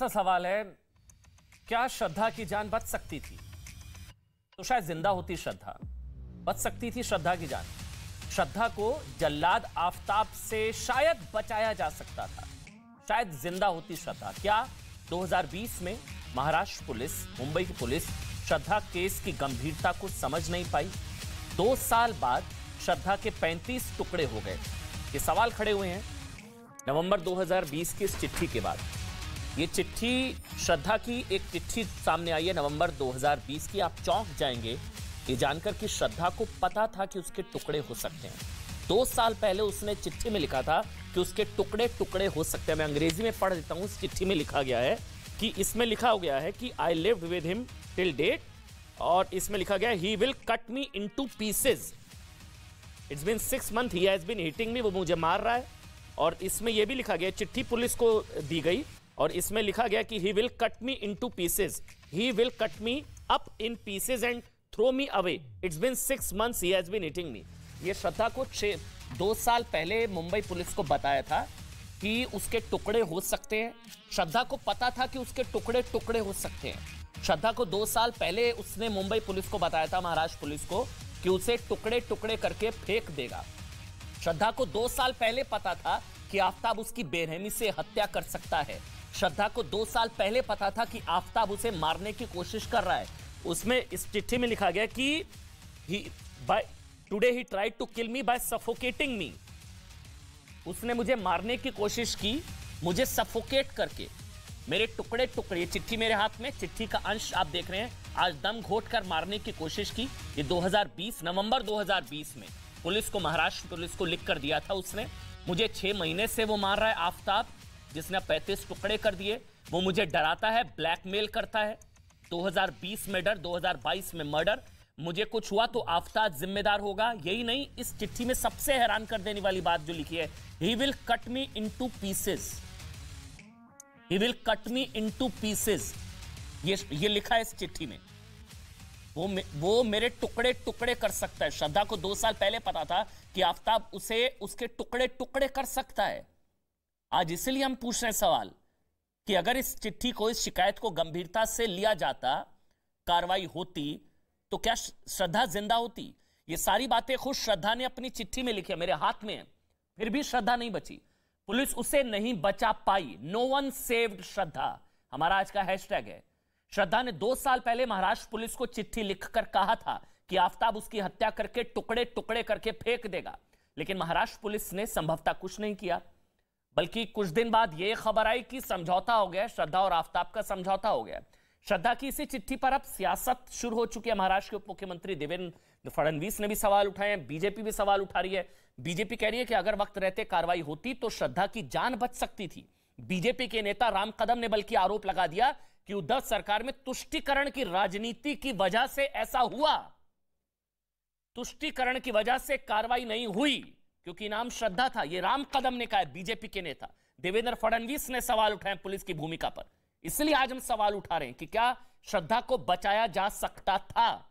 सा सवाल है, क्या श्रद्धा की जान बच सकती थी? तो शायद जिंदा होती श्रद्धा, बच सकती थी श्रद्धा की जान। श्रद्धा को जल्लाद आफताब से शायद बचाया जा सकता था, शायद जिंदा होती श्रद्धा। क्या 2020 में महाराष्ट्र पुलिस, मुंबई की पुलिस श्रद्धा केस की गंभीरता को समझ नहीं पाई? 2 साल बाद श्रद्धा के 35 टुकड़े हो गए। ये सवाल खड़े हुए हैं नवंबर 2020 की इस चिट्ठी के बाद। ये चिट्ठी, श्रद्धा की एक चिट्ठी सामने आई है नवंबर 2020 की। आप चौंक जाएंगे ये जानकर कि श्रद्धा को पता था कि उसके टुकड़े हो सकते हैं। 2 साल पहले उसने चिट्ठी में लिखा था कि उसके टुकड़े टुकड़े हो सकते हैं। मैं अंग्रेजी में पढ़ देता हूं। इस चिट्ठी में लिखा गया है कि इसमें लिखा गया है कि I lived with him till date, और इसमें लिखा गया he will cut me into pieces. It's been 6 month he has been hitting me, वो मुझे मार रहा है। और इसमें यह भी लिखा गया, चिट्ठी पुलिस को दी गई और इसमें लिखा गया कि he will cut me into pieces, he will cut me up in pieces and throw me away. It's been 6 months he has been hitting me. ये श्रद्धा को 2 साल पहले मुंबई पुलिस को बताया था कि उसके टुकड़े हो सकते हैं। श्रद्धा को पता था कि उसके टुकड़े टुकड़े हो सकते हैं। श्रद्धा को 2 साल पहले उसने मुंबई पुलिस को बताया था, महाराष्ट्र पुलिस को, कि उसे टुकड़े टुकड़े करके फेंक देगा। श्रद्धा को 2 साल पहले पता था कि आफताब उसकी बेरहमी से हत्या कर सकता है। श्रद्धा को 2 साल पहले पता था कि आफताब उसे मारने की कोशिश कर रहा है। उसमें इस चिट्ठी में लिखा गया कि today he tried to kill me by suffocating me. उसने मुझे मारने की कोशिश की, मुझे सफोकेट करके, मेरे टुकड़े टुकड़े। चिट्ठी मेरे हाथ में, चिट्ठी का अंश आप देख रहे हैं। आज दम घोट कर मारने की कोशिश की। ये 2020 नवंबर 2020 में पुलिस को, महाराष्ट्र पुलिस को लिख कर दिया था उसने। मुझे 6 महीने से वो मार रहा है आफताब, जिसने 35 टुकड़े कर दिए। वो मुझे डराता है, ब्लैकमेल करता है। 2020 में डर, 2022 में मर्डर। मुझे कुछ हुआ तो आफताब जिम्मेदार होगा। यही नहीं, इस चिट्ठी में सबसे हैरान कर देने वाली बात जो लिखी है, ही will cut me into pieces, he will cut me into pieces. ये लिखा है इस चिट्ठी में। वो मेरे टुकड़े टुकड़े कर सकता है। श्रद्धा को 2 साल पहले पता था कि आफताब उसे उसके टुकड़े टुकड़े कर सकता है। आज इसलिए हम पूछ रहे हैं सवाल कि अगर इस चिट्ठी को, इस शिकायत को गंभीरता से लिया जाता, कार्रवाई होती, तो क्या श्रद्धा जिंदा होती? ये सारी बातें खुद श्रद्धा ने अपनी चिट्ठी में लिखी है, मेरे हाथ में है। फिर भी श्रद्धा नहीं बची, पुलिस उसे नहीं बचा पाई। नो वन सेव्ड श्रद्धा, हमारा आज का हैशटैग है। श्रद्धा ने 2 साल पहले महाराष्ट्र पुलिस को चिट्ठी लिखकर कहा था कि आफताब उसकी हत्या करके टुकड़े टुकड़े करके फेंक देगा, लेकिन महाराष्ट्र पुलिस ने संभवतः कुछ नहीं किया। बल्कि कुछ दिन बाद यह खबर आई कि समझौता हो गया, श्रद्धा और आफताब का समझौता हो गया। श्रद्धा की इसी चिट्ठी पर अब सियासत शुरू हो चुकी है। महाराष्ट्र के उप मुख्यमंत्री देवेंद्र फडणवीस ने भी सवाल उठाए हैं, बीजेपी भी सवाल उठा रही है। बीजेपी कह रही है कि अगर वक्त रहते कार्रवाई होती तो श्रद्धा की जान बच सकती थी। बीजेपी के नेता राम कदम ने बल्कि आरोप लगा दिया कि उद्धव सरकार में तुष्टीकरण की राजनीति की वजह से ऐसा हुआ। तुष्टीकरण की वजह से कार्रवाई नहीं हुई क्योंकि नाम श्रद्धा था। यह राम कदम ने कहा, बीजेपी के नेता देवेंद्र फडणवीस ने सवाल उठाए पुलिस की भूमिका पर। इसलिए आज हम सवाल उठा रहे हैं कि क्या श्रद्धा को बचाया जा सकता था?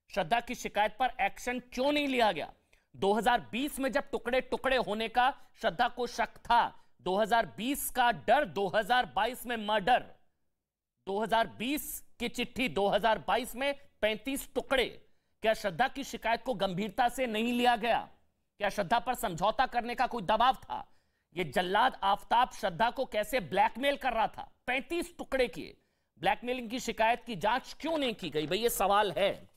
श्रद्धा की शिकायत पर एक्शन क्यों नहीं लिया गया? 2020 में जब टुकड़े टुकड़े होने का श्रद्धा को शक था, 2020 का डर, 2022 में मर्डर, 2020 की चिट्ठी, 2022 में 35 टुकड़े। क्या श्रद्धा की शिकायत को गंभीरता से नहीं लिया गया? क्या श्रद्धा पर समझौता करने का कोई दबाव था? यह जल्लाद आफताब श्रद्धा को कैसे ब्लैकमेल कर रहा था? 35 टुकड़े किए। ब्लैकमेलिंग की शिकायत की जांच क्यों नहीं की गई? भाई ये सवाल है,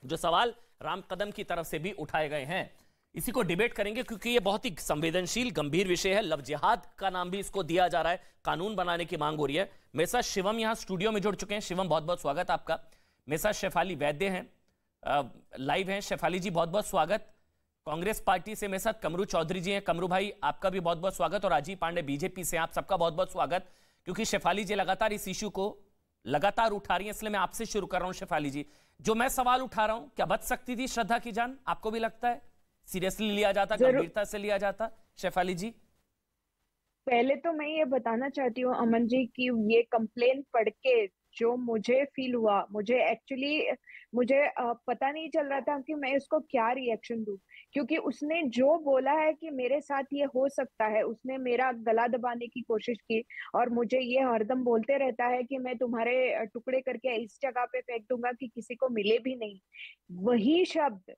जो सवाल राम कदम की तरफ से भी उठाए गए हैं। इसी को डिबेट करेंगे क्योंकि ये बहुत ही संवेदनशील गंभीर विषय है। लव जिहाद का नाम भी इसको दिया जा रहा है, कानून बनाने की मांग हो रही है। मेरे साथ शिवम यहां स्टूडियो में जुड़ चुके हैं। शिवम, बहुत बहुत स्वागत आपका। मेरे साथ शेफाली वैद्य हैं, लाइव हैं। शेफाली जी, बहुत बहुत स्वागत। कांग्रेस पार्टी से मेरे साथ कमरू चौधरी जी हैं। कमरू भाई, आपका भी बहुत बहुत स्वागत। और राजीव पांडे बीजेपी से, आप सबका बहुत बहुत स्वागत। क्योंकि शेफाली जी लगातार इस इश्यू को लगातार उठा रही हैं, इसलिए मैं आपसे शुरू कर रहा हूं। शेफाली जी, जो मैं सवाल उठा रहा हूं, क्या बच सकती थी श्रद्धा की जान? आपको भी लगता है सीरियसली लिया जाता, गंभीरता से लिया जाता? शेफाली जी, पहले तो मैं ये बताना चाहती हूँ अमन जी कि ये कंप्लेन पढ़ के जो मुझे फील हुआ, मुझे एक्चुअली मुझे पता नहीं चल रहा था कि मैं इसको क्या रिएक्शन दूं, क्योंकि उसने जो बोला है कि मेरे साथ ये हो सकता है, उसने मेरा गला दबाने की कोशिश की और मुझे ये हरदम बोलते रहता है कि मैं तुम्हारे टुकड़े करके इस जगह पे फेंक दूंगा कि किसी को मिले भी नहीं। वही शब्द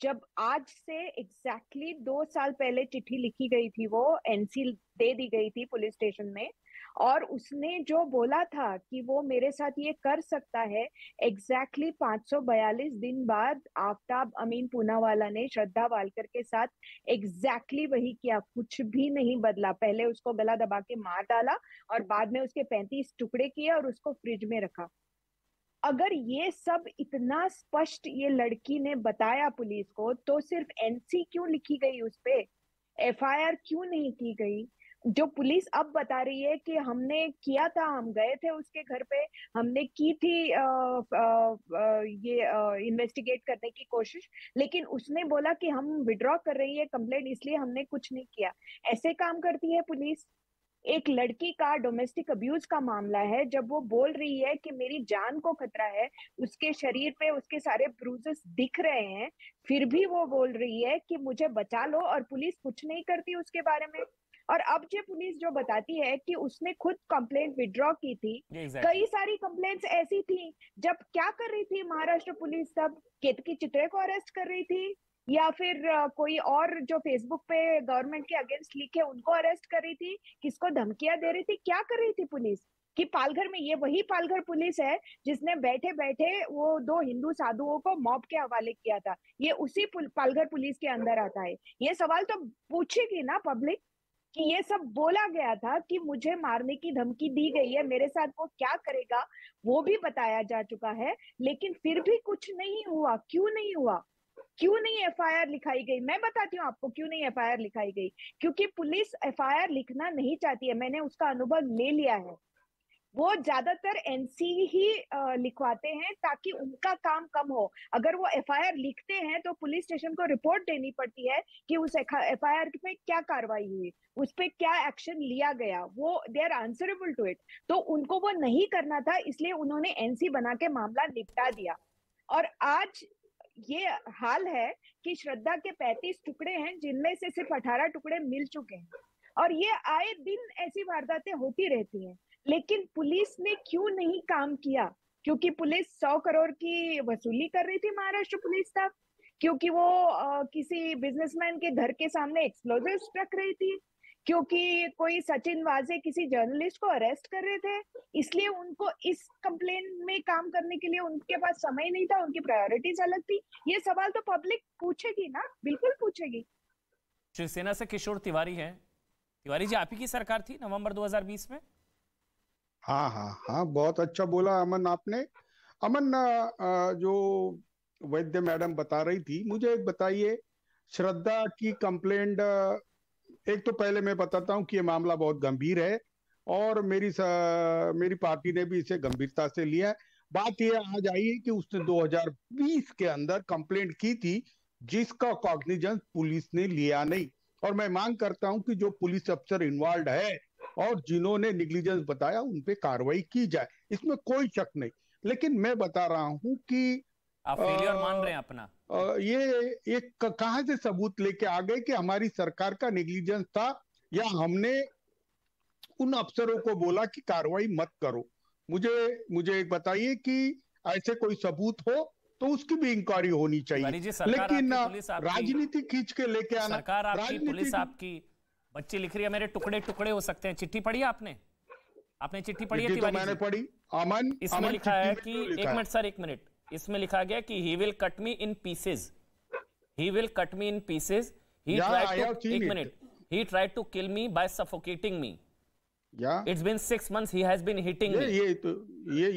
जब आज से एग्जैक्टली 2 साल पहले चिट्ठी लिखी गई थी, वो एनसी दे दी गई थी पुलिस स्टेशन में, और उसने जो बोला था कि वो मेरे साथ ये कर सकता है, एग्जैक्टली 542 दिन बाद आफ्ताब अमीन पूनावाला ने श्रद्धा वालकर के साथ एग्जैक्टली वही किया, कुछ भी नहीं बदला। पहले उसको गला दबा के मार डाला और बाद में उसके 35 टुकड़े किए और उसको फ्रिज में रखा। अगर ये सब इतना स्पष्ट ये लड़की ने बताया पुलिस को, तो सिर्फ एनसी क्यों लिखी गई उस पे, एफआईआर क्यों नहीं की गई? जो पुलिस अब बता रही है कि हमने किया था, हम गए थे उसके घर पे, हमने की थी ये इन्वेस्टिगेट करने की कोशिश, लेकिन उसने बोला कि हम विड्रॉ कर रही है कंप्लेंट, इसलिए हमने कुछ नहीं किया। ऐसे काम करती है पुलिस? एक लड़की का डोमेस्टिक अब्यूज का मामला है, जब वो बोल रही है कि मेरी जान को खतरा है, उसके शरीर पे उसके सारे ब्रूजेस दिख रहे हैं, फिर भी वो बोल रही है कि मुझे बचा लो, और पुलिस कुछ नहीं करती उसके बारे में। और अब जो पुलिस जो बताती है कि उसने खुद कंप्लेंट विड्रॉ की थी, कई सारी कंप्लेंट्स ऐसी थी, जब क्या कर रही थी महाराष्ट्र पुलिस, तब केतकी चित्रे को अरेस्ट कर रही थी, या फिर कोई और जो फेसबुक पे गवर्नमेंट के अगेंस्ट लिखे उनको अरेस्ट कर रही थी, किसको धमकियां दे रही थी, क्या कर रही थी पुलिस? कि पालघर में, ये वही पालघर पुलिस है जिसने बैठे बैठे वो 2 हिंदू साधुओं को मॉब के हवाले किया था, ये उसी पालघर पुलिस के अंदर आता है। ये सवाल तो पूछेगी ना पब्लिक कि ये सब बोला गया था कि मुझे मारने की धमकी दी गई है, मेरे साथ वो क्या करेगा वो भी बताया जा चुका है, लेकिन फिर भी कुछ नहीं हुआ। क्यों नहीं हुआ? क्यों नहीं एफआईआर लिखाई गई? मैं बताती हूँ आपको क्यों नहीं एफआईआर लिखाई गई। क्योंकि पुलिस एफआईआर लिखना नहीं चाहती है, मैंने उसका अनुभव ले लिया है। वो ज्यादातर एनसी ही लिखवाते हैं ताकि उनका काम कम हो। अगर वो एफआईआर लिखते हैं तो पुलिस स्टेशन को रिपोर्ट देनी पड़ती है कि उस एफआईआर में क्या कार्रवाई हुई, उस पर क्या एक्शन लिया गया, वो they are answerable to it. तो उनको वो नहीं करना था, इसलिए उन्होंने एनसी बना के मामला निपटा दिया। और आज ये हाल है कि श्रद्धा के 35 टुकड़े हैं, जिनमें से सिर्फ 18 टुकड़े मिल चुके हैं, और ये आए दिन ऐसी वारदातें होती रहती हैं। लेकिन पुलिस ने क्यों नहीं काम किया? क्योंकि पुलिस 100 करोड़ की वसूली कर रही थी, महाराष्ट्र पुलिस तब, क्योंकि वो किसी बिजनेसमैन के घर के सामने एक्सप्लोजिव्स रख रही थी, क्योंकि कोई सचिन वाजे किसी जर्नलिस्ट को अरेस्ट कर रहे थे, इसलिए उनको इस कंप्लेन में काम करने के लिए उनके पास समय नहीं था, उनकी प्रायोरिटीज अलग थी। ये सवाल तो पब्लिक पूछेगी ना, बिल्कुल पूछेगी। शिवसेना से किशोर तिवारी हैं। तिवारी जी, आप ही की सरकार थी नवंबर 2020 में? हाँ हाँ हाँ, बहुत अच्छा बोला अमन आपने। अमन, जो वैद्य मैडम बता रही थी, मुझे एक बताइए, श्रद्धा की कंप्लेंट, एक तो पहले मैं बताता हूं कि ये मामला बहुत गंभीर है और मेरी पार्टी ने भी इसे गंभीरता से लिया है। बात ये आज आई है कि उसने 2020 के अंदर कंप्लेंट की थी, जिसका कॉग्निजेंस पुलिस ने लिया नहीं। और मैं मांग करता हूं कि जो पुलिस अफसर इन्वॉल्व है और जिन्होंने निग्लिजेंस बताया, उन पे कार्रवाई की जाए, इसमें कोई शक नहीं। लेकिन मैं बता रहा हूं कि आप फेलियर मान रहे हैं अपना। ये कहां से सबूत लेके आ गए कि हमारी सरकार का नेग्लिजेंस था, या हमने उन अफसरों को बोला कि कार्रवाई मत करो? मुझे एक बताइए कि ऐसे कोई सबूत हो तो उसकी भी इंक्वायरी होनी चाहिए। लेकिन राजनीति खींच के लेके आना, सरकार आपकी, पुलिस आपकी, बच्ची लिख रही है मेरे टुकड़े टुकड़े हो सकते हैं। चिट्ठी पढ़ी आपने? आपने चिट्ठी पढ़ी है? तो मैंने पढ़ी अमन। इसमें लिखा है कि, एक मिनट सर, एक मिनट, इसमें लिखा गया कि he will cut me in pieces. He will cut me in pieces. He tried to kill me by suffocating me. It's been 6 months he has been hitting me.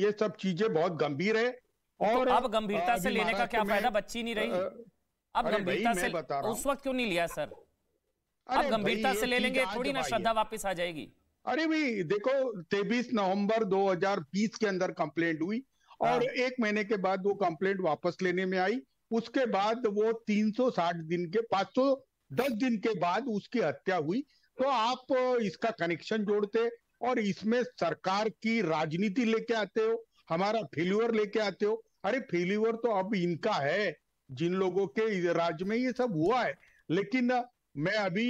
ये सब चीजें बहुत गंभीर है। और तो अब गंभीरता से लेने का क्या फायदा? बच्ची नहीं रही अब गंभीरता से, उस वक्त क्यों नहीं लिया सर? अब गंभीरता से ले लेंगे थोड़ी ना श्रद्धा वापस आ जाएगी। अरे भाई देखो, 23 नवंबर 2020 के अंदर कंप्लेंट हुई और 1 महीने के बाद वो कंप्लेंट वापस लेने में आई। उसके बाद वो 360 दिन के 510 दिन के बाद उसकी हत्या हुई। तो आप इसका कनेक्शन जोड़ते और इसमें सरकार की राजनीति लेके आते हो। हमारा फेल्यूर लेके आते हो। अरे फेल्यूर तो अब इनका है, जिन लोगों के राज्य में ये सब हुआ है। लेकिन मैं अभी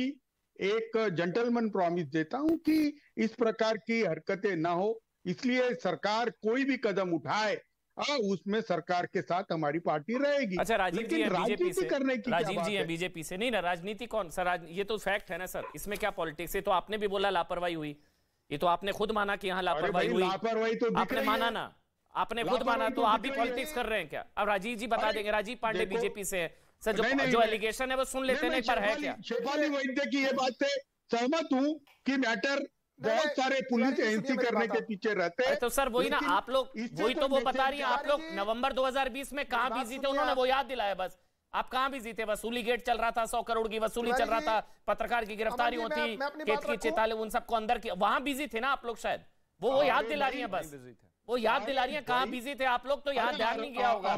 एक जेंटलमैन प्रॉमिस देता हूं कि इस प्रकार की हरकतें ना हो, इसलिए सरकार कोई भी कदम उठाए उसमें सरकार के साथ हमारी पार्टी रहेगी। अच्छा, राजीव जी है बीजेपी से, करने की राजीव जी है बीजेपी से। नहीं ना, राजनीति कौन सर, ये तो फैक्ट है ना सर, इसमें क्या पॉलिटिक्स है? तो आपने भी बोला लापरवाही हुई, ये तो आपने खुद माना कि यहाँ लापरवाही हुई, लापरवाही तो आपने माना ना, आपने खुद माना, तो आप भी पॉलिटिक्स कर रहे हैं क्या? अब राजीव जी बता देंगे, राजीव पांडे बीजेपी से सर, जो एलिगेशन है वो सुन लेते हैं एक बार, है क्या? शेफाली वैद्य की ये बात से सहमत हूँ कि मैटर बहुत सारे पुलिस एजेंसी करने के पीछे रहते हैं। तो सर वही ना, आप लोग वही तो वो बता रही है, आप लोग नवंबर 2020 में कहां बिजी थे, उन्होंने वो याद दिलाया बस। आप कहां बिजी थे? वसूली गेट चल रहा था, 100 करोड़ की वसूली चल रहा था, पत्रकार की गिरफ्तारी होती, केतकी चिताले उन सबको अंदर की, वहां बिजी थे ना आप लोग शायद, वो याद दिला रही है बस, वो याद दिला रही है कहां बिजी थे आप लोग, तो याद ध्यान नहीं गया होगा।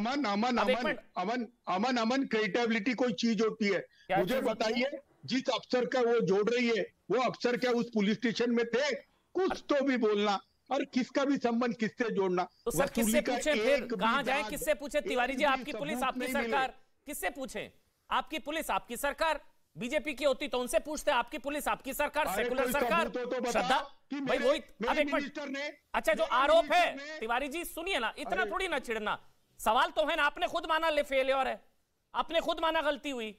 अमन क्रिएटिविटी कोई चीज होती है, मुझे बताइए, जिस अफसर का वो जोड़ रही है, वो अफसर क्या उस पुलिस स्टेशन में थे? कुछ तो भी बोलना, और किसका भी संबंध किससे जोड़ना। तो सर किससे पूछे फिर, कहां जाए, किससे पूछे? तिवारी जी, आपकी पुलिस आपकी सरकार, किससे पूछे? आपकी पुलिस आपकी सरकार, बीजेपी की होती तो उनसे पूछते, आपकी पुलिस आपकी सरकार, सेकुलर सरकार, श्रद्धा भाई वही। अब एक मिनट, अच्छा जो आरोप है तिवारी जी सुनिए ना, इतना थोड़ी ना चिढ़ना, सवाल तो है ना, आपने खुद माना ले फेलियर है, आपने खुद माना गलती हुई,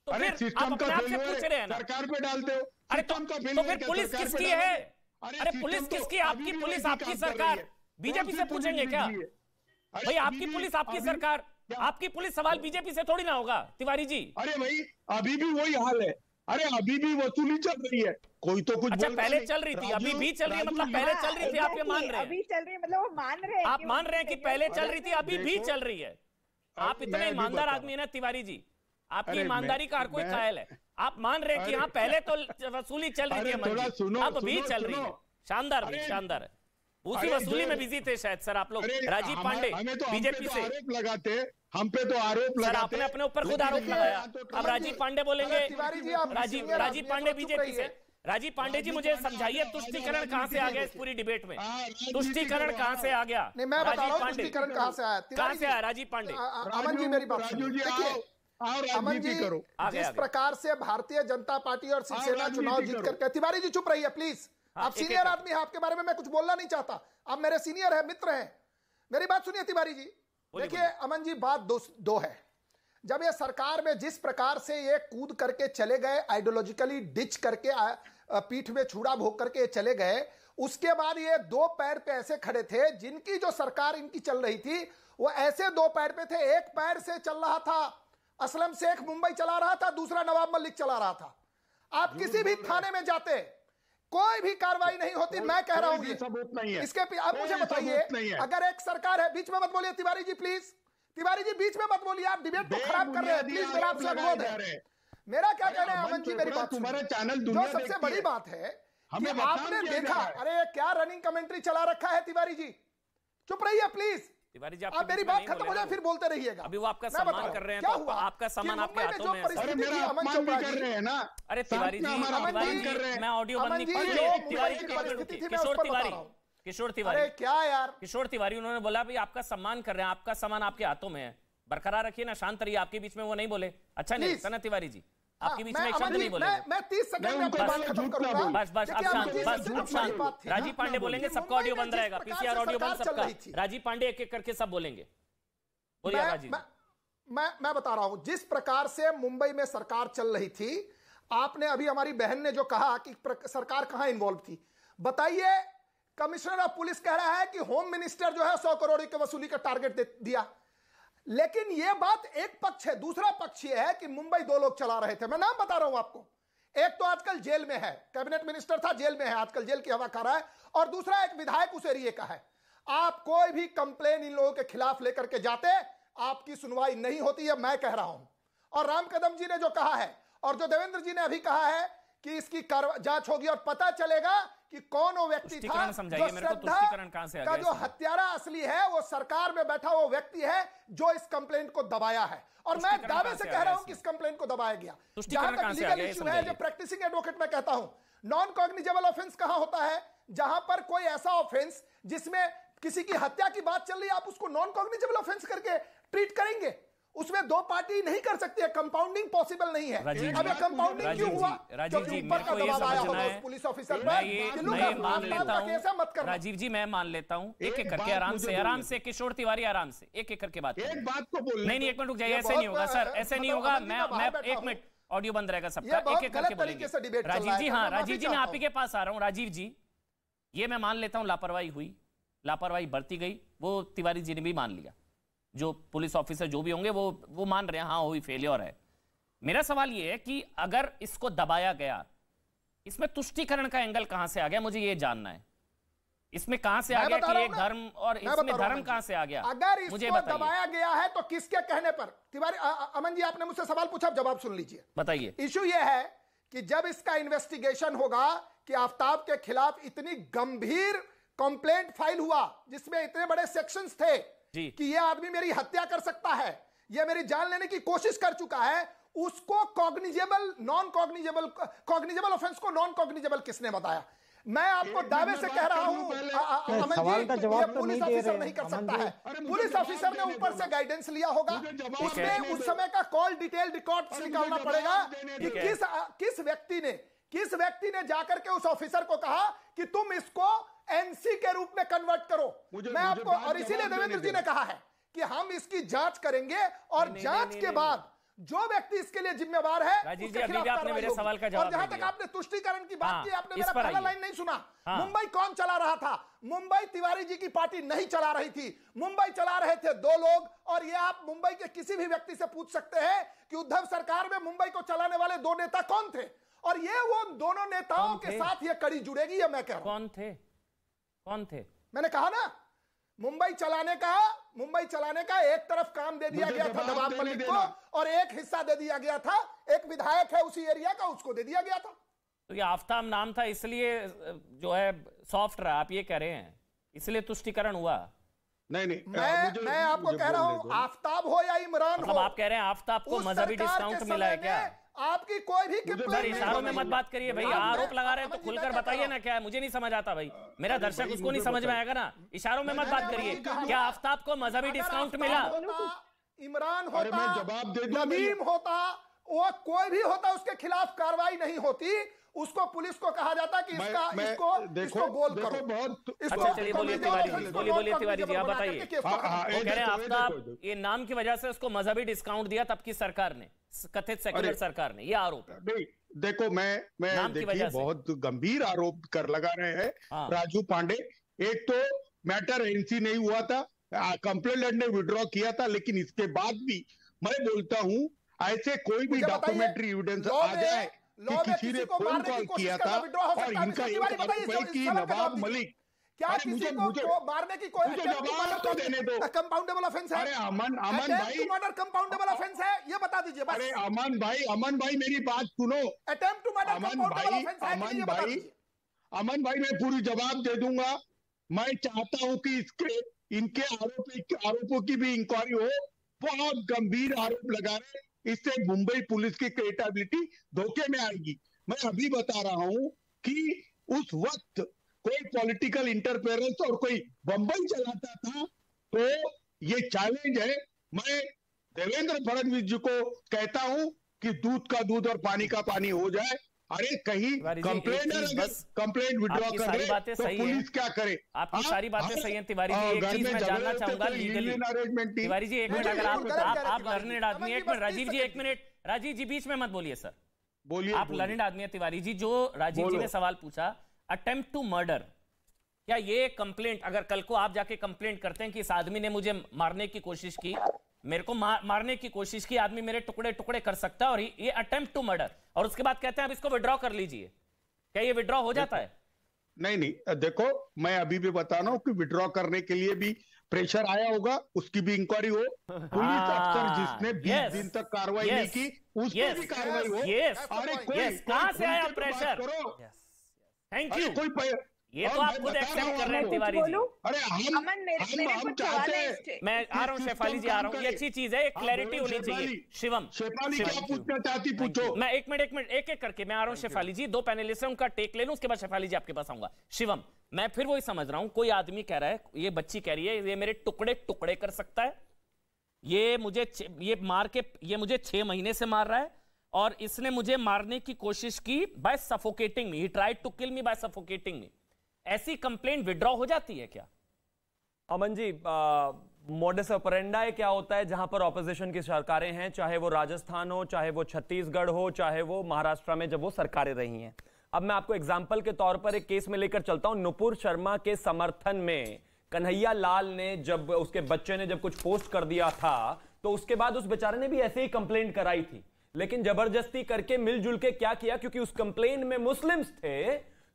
तो फिर आप अपने आप से पूछ रहे हैं ना, सरकार पे डालते हो। अरे तो फिर पुलिस किसकी है? अरे पुलिस किसकी? आपकी पुलिस आपकी सरकार, बीजेपी से पूछेंगे क्या भाई? आपकी पुलिस आपकी सरकार, आपकी पुलिस, सवाल बीजेपी से थोड़ी ना होगा तिवारी जी। अरे भाई अभी भी वही हाल है, अरे अभी भी वसूली चल रही है, कोई तो कुछ अच्छा पहले चल रही थी, अभी भी चल रही है, मतलब पहले चल रही थी, आप ये मान रहे हैं? अभी चल रही है मतलब वो मान रहे हैं, आप मान रहे हैं कि पहले चल रही थी, अभी भी चल रही है? आप इतने ईमानदार आदमी है ना तिवारी जी, आपकी ईमानदारी का हर कोई कायल है। आप मान रहे हैं कि हाँ पहले तो वसूली चल रही थी, अब भी चल रही है। शानदार भाई, शानदार है। उसी वसूली में बिजी थे शायद सर आप लोग। राजीव पांडे बीजेपी से लगाते, हम पे तो आरोप लगाते, आपने अपने ऊपर खुद आरोप लगाया। अब राजीव पांडे बोलेंगे, राजीव पांडे बीजेपी से। राजीव पांडे जी मुझे समझाइए, तुष्टीकरण कहां से आ गया इस पूरी डिबेट में? तुष्टीकरण कहां से आ गया? राजीव पांडे कहां से आया? राजीव पांडे, अमन जी मेरी बात सुनिए, अमन जी जिस प्रकार से भारतीय जनता पार्टी और शिवसेना चुनाव जीत करके, तिवारी जी चुप रहिए प्लीज, आप सीनियर आदमी हैं, आपके बारे में मैं कुछ बोलना नहीं चाहता, आप मेरे सीनियर हैं, मित्र हैं, मेरी बात सुनिए तिवारी जी। देखिए अमन जी, बात दो है, जब ये सरकार में जिस प्रकार से ये कूद करके चले गए, आइडियोलॉजिकली डिच करके पीठ में छुरा भोग करके चले गए, उसके बाद ये दो पैर पे ऐसे खड़े थे, जिनकी जो सरकार इनकी चल रही थी वो ऐसे दो पैर पे थे, एक पैर से चल रहा था असलम शेख मुंबई चला रहा था, दूसरा नवाब मलिक चला रहा था। आप किसी भी थाने में जाते, कोई भी कार्रवाई नहीं होती। मैं कह रहा हूं ये इसके आप मुझे बताइए, अगर एक सरकार है, बीच में मत बोलिए तिवारी जी प्लीज, तिवारी जी बीच में मत बोलिए, आप डिबेट को खराब कर रहे हैं प्लीज, मेरा आपसे अनुरोध है। मेरा क्या कहना है अमन जी, मेरी बात, तुम्हारा चैनल जो सबसे बड़ी बात है कि आपने देखा, अरे क्या रनिंग कमेंट्री चला रखा है तिवारी जी, चुप रहिए प्लीज तिवारी जी, आप मेरी बात खत्म हो जाए फिर बोलते रहिएगा। अभी वो आपका सम्मान कर रहे हैं, तो आपका सम्मान आपके हाथों में है। अरे मेरा अपमान भी कर रहे हैं ना। अरे तिवारी जी, मैं ऑडियो बंद नहीं कर रहा हूं। किशोर तिवारी, क्या यार, किशोर तिवारी उन्होंने बोला भाई आपका सम्मान कर रहे हैं, आपका सम्मान आपके हाथों में है, बरकरार रखिए ना, शांत रहिए। आपके बीच में वो नहीं बोले, अच्छा नहीं लगता ना तिवारी जी, आपके बीच में एक शब्द नहीं बोले। मैं 30 सेकंड में अपनी बात खत्म करूंगा। बस अब शांत, बस अब शांत। राजीव पांडे बोलेंगे, सबका ऑडियो बंद रहेगा, पीसीआर ऑडियो बंद सबका। राजीव पांडे एक एक करके सब बोलेंगे। बोलिए राजीव। मैं बता रहा हूं, जिस प्रकार से मुंबई में सरकार चल रही थी, आपने अभी हमारी बहन ने जो कहा कि सरकार कहां इन्वॉल्व थी, बताइए। कमिश्नर ऑफ पुलिस कह रहा है कि होम मिनिस्टर जो है 100 करोड़ की वसूली का टारगेट दिया, लेकिन यह बात एक पक्ष है। दूसरा पक्ष यह है कि मुंबई दो लोग चला रहे थे, मैं नाम बता रहा हूं आपको। एक तो आजकल जेल में है, कैबिनेट मिनिस्टर था, जेल में है आजकल, जेल की हवा खा रहा है, और दूसरा एक विधायक उस एरिया का है। आप कोई भी कंप्लेन इन लोगों के खिलाफ लेकर के जाते, आपकी सुनवाई नहीं होती है, मैं कह रहा हूं। और राम कदम जी ने जो कहा है, और जो देवेंद्र जी ने अभी कहा है कि इसकी जांच होगी और पता चलेगा कि कौन वो व्यक्ति था जो श्रद्धा का जो हत्यारा असली है, वो सरकार में बैठा वो व्यक्ति है जो इस कंप्लेंट को दबाया है। और मैं दावे से कह रहा हूं कि इस कंप्लेंट को दबाया गया। जहां तक लीगल इश्यू है, जो प्रैक्टिसिंग एडवोकेट मैं कहता हूं, नॉन कॉग्निजेबल ऑफेंस कहां होता है? जहां पर कोई ऐसा ऑफेंस जिसमें किसी की हत्या की बात चल रही है, आप उसको नॉन कॉग्निजेबल ऑफेंस करके ट्रीट करेंगे? उसमें दो पार्टी नहीं कर सकती है, कंपाउंडिंग पॉसिबल नहीं है। अब ये कंपाउंडिंग क्यों हुआ? राजीव जी, ऊपर का दबाव आया होगा उस पुलिस ऑफिसर पर। मैं मान लेता हूं राजीव जी, मैं मान लेता हूं, एक एक करके आराम से किशोर तिवारी आराम से एक एक करके बात। एक बात को बोल, नहीं एक मिनट रुक जाइए, ऐसे नहीं होगा सर, ऐसे नहीं होगा। मैं एक मिनट, ऑडियो बंद रहेगा सबका, एक एक करके बोलेंगे। राजीव जी, हाँ राजीव जी, मैं आप ही के पास आ रहा हूं। राजीव जी, ये मैं मान लेता हूं लापरवाही हुई, लापरवाही बरती गई, वो तिवारी जी ने भी मान लिया, जो पुलिस ऑफिसर जो भी होंगे वो मान रहे हैं, हाँ हुई, फेलियर है। मेरा सवाल ये है कि अगर इसको दबाया गया, इसमें तुष्टीकरण का एंगल कहां से आ गया, मुझे ये जानना है। इसमें कहां से आ गया कि एक धर्म, और इसमें धर्म कहां से आ गया? अगर इसको दबाया गया है तो किसके कहने पर? तिवारी अमन जी, आपने मुझसे सवाल पूछा, जवाब सुन लीजिए। बताइए। इशू यह है कि जब इसका इन्वेस्टिगेशन होगा कि आफ्ताब के खिलाफ इतनी गंभीर कंप्लेंट फाइल हुआ जिसमें इतने बड़े सेक्शंस थे कि यह आदमी मेरी हत्या कर सकता है, यह मेरी जान लेने की कोशिश कर चुका है, उसको cognizable, non cognizable, cognizable offence को नॉन कॉग्निजेबल किसने बताया? मैं आपको दावे से कह रहा हूं सवाल का जवाब तो पुलिस ऑफिसर नहीं कर सकता है। पुलिस ऑफिसर ने ऊपर से गाइडेंस लिया होगा, उसमें उस समय का कॉल डिटेल रिकॉर्ड निकालना पड़ेगा कि किस व्यक्ति ने जाकर के उस ऑफिसर को कहा कि तुम इसको एनसी के रूप में कन्वर्ट करो। मैं आपको, और इसीलिए देवेंद्र जी ने कहा है कि हम इसकी जांच करेंगे और जांच के बाद जो व्यक्ति इसके लिए जिम्मेवार है राजीव जी, अभी आपने मेरे सवाल का जवाब और जहां तक आपने तुष्टीकरण की बात की, आपने मेरा पहला लाइन नहीं सुना। मुंबई कौन चला रहा था? मुंबई तिवारी जी की पार्टी नहीं चला रही थी, मुंबई चला रहे थे दो लोग। और ये आप मुंबई के किसी भी व्यक्ति से पूछ सकते हैं कि उद्धव सरकार में मुंबई को चलाने वाले दो नेता कौन थे, और ये वो दोनों नेताओं के साथ ये कड़ी जुड़ेगी, ये मैं कह रहा हूं। कौन थे? मैंने कहा ना, मुंबई चलाने का एक तरफ काम दे दिया गया था नवाब मलिक को, और एक हिस्सा दे दिया गया था, एक विधायक है उसी एरिया का, उसको दे दिया गया था। तो ये आफ्ताब नाम था, इसलिए जो है सॉफ्ट रहा, आप ये कह रहे हैं, इसलिए तुष्टीकरण हुआ? नहीं, मैं आपको कह रहा हूं, आफ्ताब हो या इमरान हो, आप कह रहे हैं आफ्ताब को मजहबी डिस्काउंट मिला है क्या? आपकी कोई भी सर, इशारों में मत बात करिए भाई, आरोप लगा रहे हैं तो खुलकर बताइए ना क्या है, मुझे नहीं समझ आता भाई, मेरा दर्शक उसको नहीं समझ में आएगा ना। इशारों में मत बात करिए। क्या आफ्ताब को मजहबी डिस्काउंट मिला? इमरान होता, नदीम होता, वो कोई भी होता, उसके खिलाफ कार्रवाई नहीं होती, उसको पुलिस को कहा जाता कि इसको गोल करो। अच्छा चलिए, बोलिए तिवारी जी, आप बताइए। कह रहे हैं आफ्ताब, ये नाम की वजह से उसको मजहबी डिस्काउंट दिया तब की सरकार ने, कथित सेक्युलर सरकार ने, ये आरोप है। नहीं देखो, मैं देखिए बहुत गंभीर आरोप कर लगा रहे हैं राजू पांडे। एक तो मैटर एनसी नहीं हुआ था, कंप्लेंट ने विड्रॉ किया था, लेकिन इसके बाद भी मैं बोलता हूं, ऐसे कोई भी डॉक्यूमेंट्री एविडेंस आ जाए कि किसी ने फोन कॉल किया था और इनका कि नवाब मलिक, क्या किसी को मारने की कोई जवाब तो देने दो। कंपाउंडेबल ऑफेंस है? अरे अमन भाई, मर्डर कंपाउंडेबल ऑफेंस है, ये बता दीजिए बस। अरे अमन भाई मेरी बात सुनो। Attempt to murder compoundable offence है कि ये बता दीजिए। अमन भाई, मैं पूरी जवाब दे दूंगा। मैं चाहता हूं कि इनके आरोपों की भी इंक्वायरी हो। बहुत गंभीर आरोप लगा रहे, इससे मुंबई पुलिस की क्रेडिबिलिटी धोखे में आएगी। मैं अभी बता रहा हूं कि उस वक्त कोई पॉलिटिकल इंटरफेरेंस और कोई बंबई चलाता था, तो ये चैलेंज है। मैं देवेंद्र फडणवीस जी को कहता हूं कि दूध का दूध और पानी का पानी हो जाए। अरे कहीं कंप्लेंट विड्रॉ कर दे तो पुलिस क्या करे? आपकी सारी बातें सही हैं तिवारी जी। एक चीज मैं जानना चाहूंगा लीगली, तिवारी जी एक मिनट, अगर आप लर्नेड आदमी, एक मिनट राजीव जी, एक मिनट राजीव जी, बीच में मत बोलिए सर, बोलिए। आप लर्नेड आदमी है तिवारी जी, जो राजीव जी ने सवाल पूछा, अटेम्प्ट टू मर्डर, क्या ये कंप्लेंट, अगर कल को आप जाके कंप्लेंट करते हैं कि इस आदमी ने मुझे मारने की कोशिश की, मेरे को मारने की कोशिश की, आदमी मेरे टुकड़े टुकड़े कर सकता है, और ये अटेम्प्ट टू मर्डर, और उसके बाद कहते हैं अब इसको विड्रॉ कर लीजिए, क्या ये विड्रॉ हो जाता है? नहीं, देखो मैं अभी भी बता रहा हूं कि विड्रॉ करने के लिए भी प्रेशर आया होगा, उसकी भी इंक्वायरी हो। पुलिस अफसर जिसने 20 दिन तक कार्रवाई नहीं की, उसकी भी कार्रवाई हो। अरे कहां से आया प्रेशर? Thank you. ये तो आप खुद एक्सेप्ट कर रहे हैं तिवारी जी। अरे अमन मेरे कुछ सवाल है। मैं आ रहा हूँ शेफाली जी, आ रहा हूँ। ये अच्छी चीज है, एक क्लैरिटी होनी चाहिए। शिवम, शेफाली क्या पूछना चाहती पूछो। मैं एक मिनट एक एक करके मैं आ रहा हूँ शेफाली जी, दो पैनलिस्ट हैं, उनका टेक ले लूं, उसके बाद शेफाली जी आपके पास आऊंगा। शिवम, मैं फिर वही समझ रहा हूं, कोई आदमी कह रहा है, ये बच्ची कह रही है ये मेरे टुकड़े टुकड़े कर सकता है, ये मुझे 6 महीने से मार रहा है, और इसने मुझे मारने की कोशिश की by suffocating me, he tried to kill me by suffocating me. ऐसी कंप्लेंट विड्रॉ हो जाती है क्या? अमन जी, मोडस ऑपरेंडाई क्या होता है जहां पर ऑपोजिशन की सरकारें हैं, चाहे वो राजस्थान हो, चाहे वो छत्तीसगढ़ हो, चाहे वो महाराष्ट्र में जब वो सरकारें रही हैं। अब मैं आपको एग्जाम्पल के तौर पर एक केस में लेकर चलता हूं। नुपुर शर्मा के समर्थन में कन्हैया लाल ने, जब उसके बच्चे ने जब कुछ पोस्ट कर दिया था, तो उसके बाद उस बेचारे ने भी ऐसे ही कंप्लेंट कराई थी, लेकिन जबरदस्ती करके मिलजुल के क्या किया, क्योंकि उस कंप्लेंट में मुस्लिम्स थे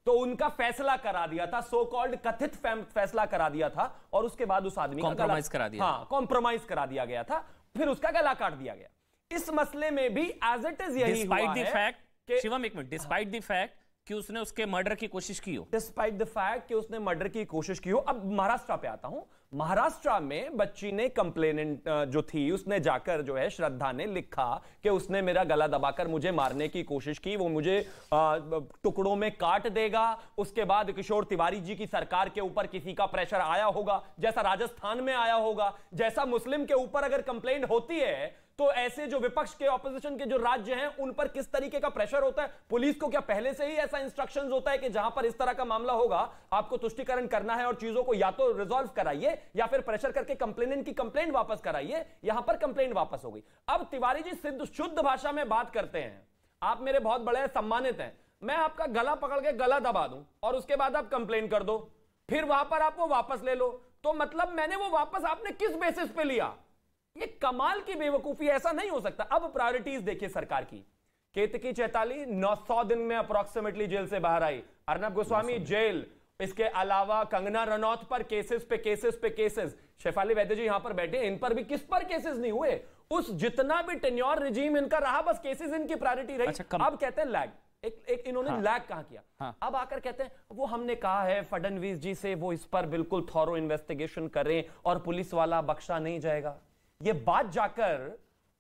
तो उनका फैसला करा दिया था, सो कॉल्ड कथित फैसला करा दिया था, और उसके बाद उस आदमी कॉम्प्रोमाइज करा दिया। हाँ, कॉम्प्रोमाइज करा दिया गया था, फिर उसका गला काट दिया गया। इस मसले में भी एज इट इज यही हुआ है। शिवम एक मिनट, डिस्पाइट द फैक्ट कि उसने उसके मर्डर की कोशिश की हो, डिस्पाइट द फैक्ट कि उसने मर्डर की कोशिश की हो। अब महाराष्ट्र पे आता हूं। महाराष्ट्र में बच्ची ने कंप्लेनेंट जो थी, उसने जाकर जो है, श्रद्धा ने लिखा कि उसने मेरा गला दबाकर मुझे मारने की कोशिश की, वो मुझे टुकड़ों में काट देगा। उसके बाद किशोर तिवारी जी की सरकार के ऊपर किसी का प्रेशर आया होगा, जैसा राजस्थान में आया होगा, जैसा मुस्लिम के ऊपर अगर कंप्लेंट होती है तो ऐसे जो विपक्ष के ऑपोजिशन के जो राज्य हैं उन पर किस तरीके का प्रेशर होता है। पुलिस को क्या पहले से ही ऐसा इंस्ट्रक्शंस होता है कि जहां पर इस तरह का मामला होगा आपको तुष्टिकरण करना है और चीजों को या तो रिजॉल्व कराइए या फिर प्रेशर करके कंप्लेनेंट की कंप्लेंट वापस कराइए। यहां पर कंप्लेंट वापस हो गई। अब तिवारी जी शुद्ध भाषा में बात करते हैं, आप मेरे बहुत बड़े सम्मानित हैं, मैं आपका गला पकड़ के गला दबा दूं और उसके बाद आप कंप्लेंट कर दो, फिर वहां पर आप वो वापस ले लो, तो मतलब मैंने वो वापस आपने किस बेसिस पे लिया? ये कमाल की बेवकूफी, ऐसा नहीं हो सकता। अब प्रायोरिटीज देखिए सरकार की। केतकी चैताली 900 दिन में अप्रोक्सीमेटली जेल से बाहर आई, अर्नब गोस्वामी जेल, इसके अलावा कंगना रनौत पर केसेस पे केसेस पे केसेस। शेफाली वैद्य जी यहां पर बैठे, इन पर भी किस पर केसेस नहीं हुए? उस जितना भी टेन्योर रिजीम इनका रहा, बस केसेस इनकी प्रायोरिटी रही। अब कहते हैं लैग, एक इन्होंने लैग कहां किया? अब आकर कहते हैं वो हमने कहा है फडणवीस जी से वो इस पर बिल्कुल थॉरो इन्वेस्टिगेशन करें और पुलिस वाला बख्शा नहीं जाएगा। ये बात जाकर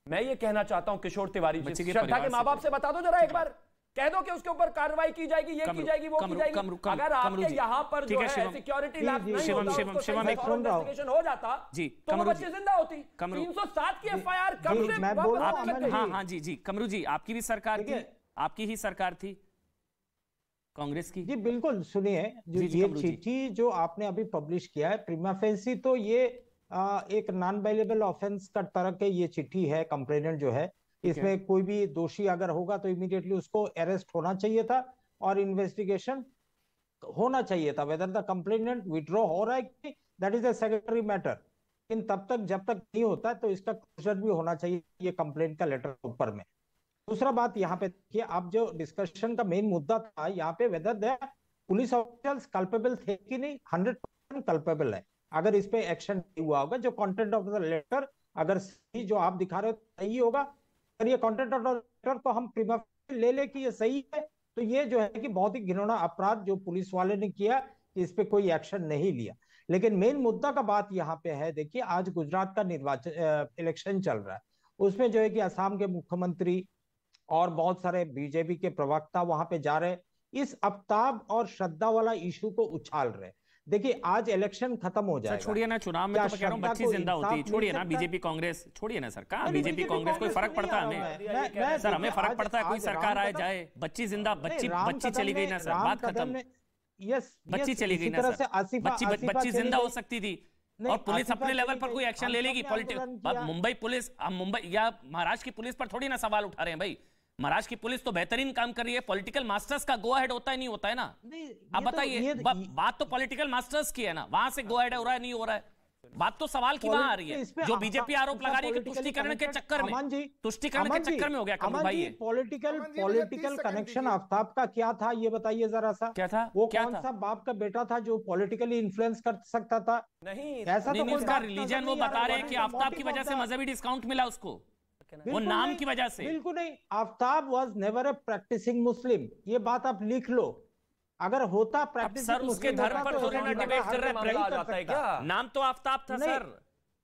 मैं ये कहना चाहता हूं किशोर तिवारी जी, श्रद्धा के मां बाप से बता दो जरा, एक बार कह दो कि उसके ऊपर कार्रवाई की जाएगी, ये की जाएगी, वो की जाएगी। अगर आपके यहां पर जो है सिक्योरिटी लैब नहीं होता, हो जाता तो वो बच्चे जिंदा होती। 307 की एफआईआर कब से? हाँ जी कमरू जी, आपकी भी सरकार थी, आपकी ही सरकार थी कांग्रेस की। जी बिल्कुल, सुनिए, ये चिट्ठी जो आपने अभी पब्लिश किया है, प्रीमा फेसी तो ये एक नॉन बेलेबल ऑफेंस का तरह के ये चिट्ठी है। कंप्लेनेंट जो है, इसमें कोई भी दोषी अगर होगा तो इमीडिएटली उसको अरेस्ट होना चाहिए था और इन्वेस्टिगेशन होना चाहिए था। वेदर द कंप्लेनेंट विड्रॉ हो रहा है कि that is a secondary matter, लेकिन तब तक जब तक नहीं होता तो इसका क्लोजर भी होना चाहिए ये कंप्लेंट का लेटर ऊपर में। दूसरा बात यहाँ पे देखिए, आप जो डिस्कशन का मेन मुद्दा था यहाँ पे, whether the police officials culpable थे कि नहीं। 100% कल्पेबल है। अगर इस पे एक्शन नहीं हुआ होगा, जो कंटेंट ऑफ द लेटर अगर सही जो आप दिखा रहे हो सही होगा, अगर ये कंटेंट ऑफ द लेटर को हम प्रीमा ले कि ये सही है, तो ये जो है कि बहुत ही घिनौना अपराध जो पुलिस वाले ने किया, इस पे कोई एक्शन नहीं लिया। लेकिन मेन मुद्दा का बात यहाँ पे है, देखिए आज गुजरात का निर्वाचन इलेक्शन चल रहा है, उसमें जो है कि असम के मुख्यमंत्री और बहुत सारे बीजेपी के प्रवक्ता वहां पे जा रहे, इस आफ्ताब और श्रद्धा वाला इशू को उछाल रहे। देखिए आज इलेक्शन खत्म हो जाएगा, छोड़िए ना चुनाव में, तो कह रहा हूं बच्ची जिंदा होती है, छोड़िए ना बीजेपी कांग्रेस, छोड़िए ना सर, कहां बीजेपी कांग्रेस कोई फर्क पड़ता है हमें? सर हमें फर्क पड़ता है, कोई सरकार आए जाए, बच्ची जिंदा, बच्ची चली गई ना सर, बात खत्म। बच्ची चली गई ना सर, बच्ची जिंदा हो सकती थी और पुलिस अपने लेवल पर कोई एक्शन ले लेगी। मुंबई पुलिस, हम मुंबई या महाराष्ट्र की पुलिस पर थोड़ी ना सवाल उठा रहे हैं भाई, महाराष्ट्र की पुलिस तो बेहतरीन काम कर रही है। पॉलिटिकल मास्टर्स का गो अहेड होता है नहीं होता है ना? आप बताइए, बात तो पॉलिटिकल मास्टर्स की है ना, वहां से गो अहेड हो रहा है नहीं हो रहा है? बात तो सवाल की वहां आ रही है, जो बीजेपी आरोप लगा रही है कि तुष्टिकरण के चक्कर में हो गया। कमल भाई पॉलिटिकल कनेक्शन आफ्ताब का क्या था ये बताइए जरा सा। क्या था? वो कौन सा बाप का बेटा था जो पॉलिटिकली इन्फ्लुएंस कर सकता था? नहीं, ऐसा तो उसका रिलीजन वो बता रहे हैं कि आफ्ताब की वजह से मजहबी डिस्काउंट मिला उसको, वो नाम की वजह से। बिल्कुल नहीं, Aftab was never a practicing Muslim, ये बात आप लिख लो। अगर होता प्रैक्टिस सर उसके धर्म पर थोड़ी ना डिबेट कर रहे हैं क्या? नाम तो आफ्ताब था सर,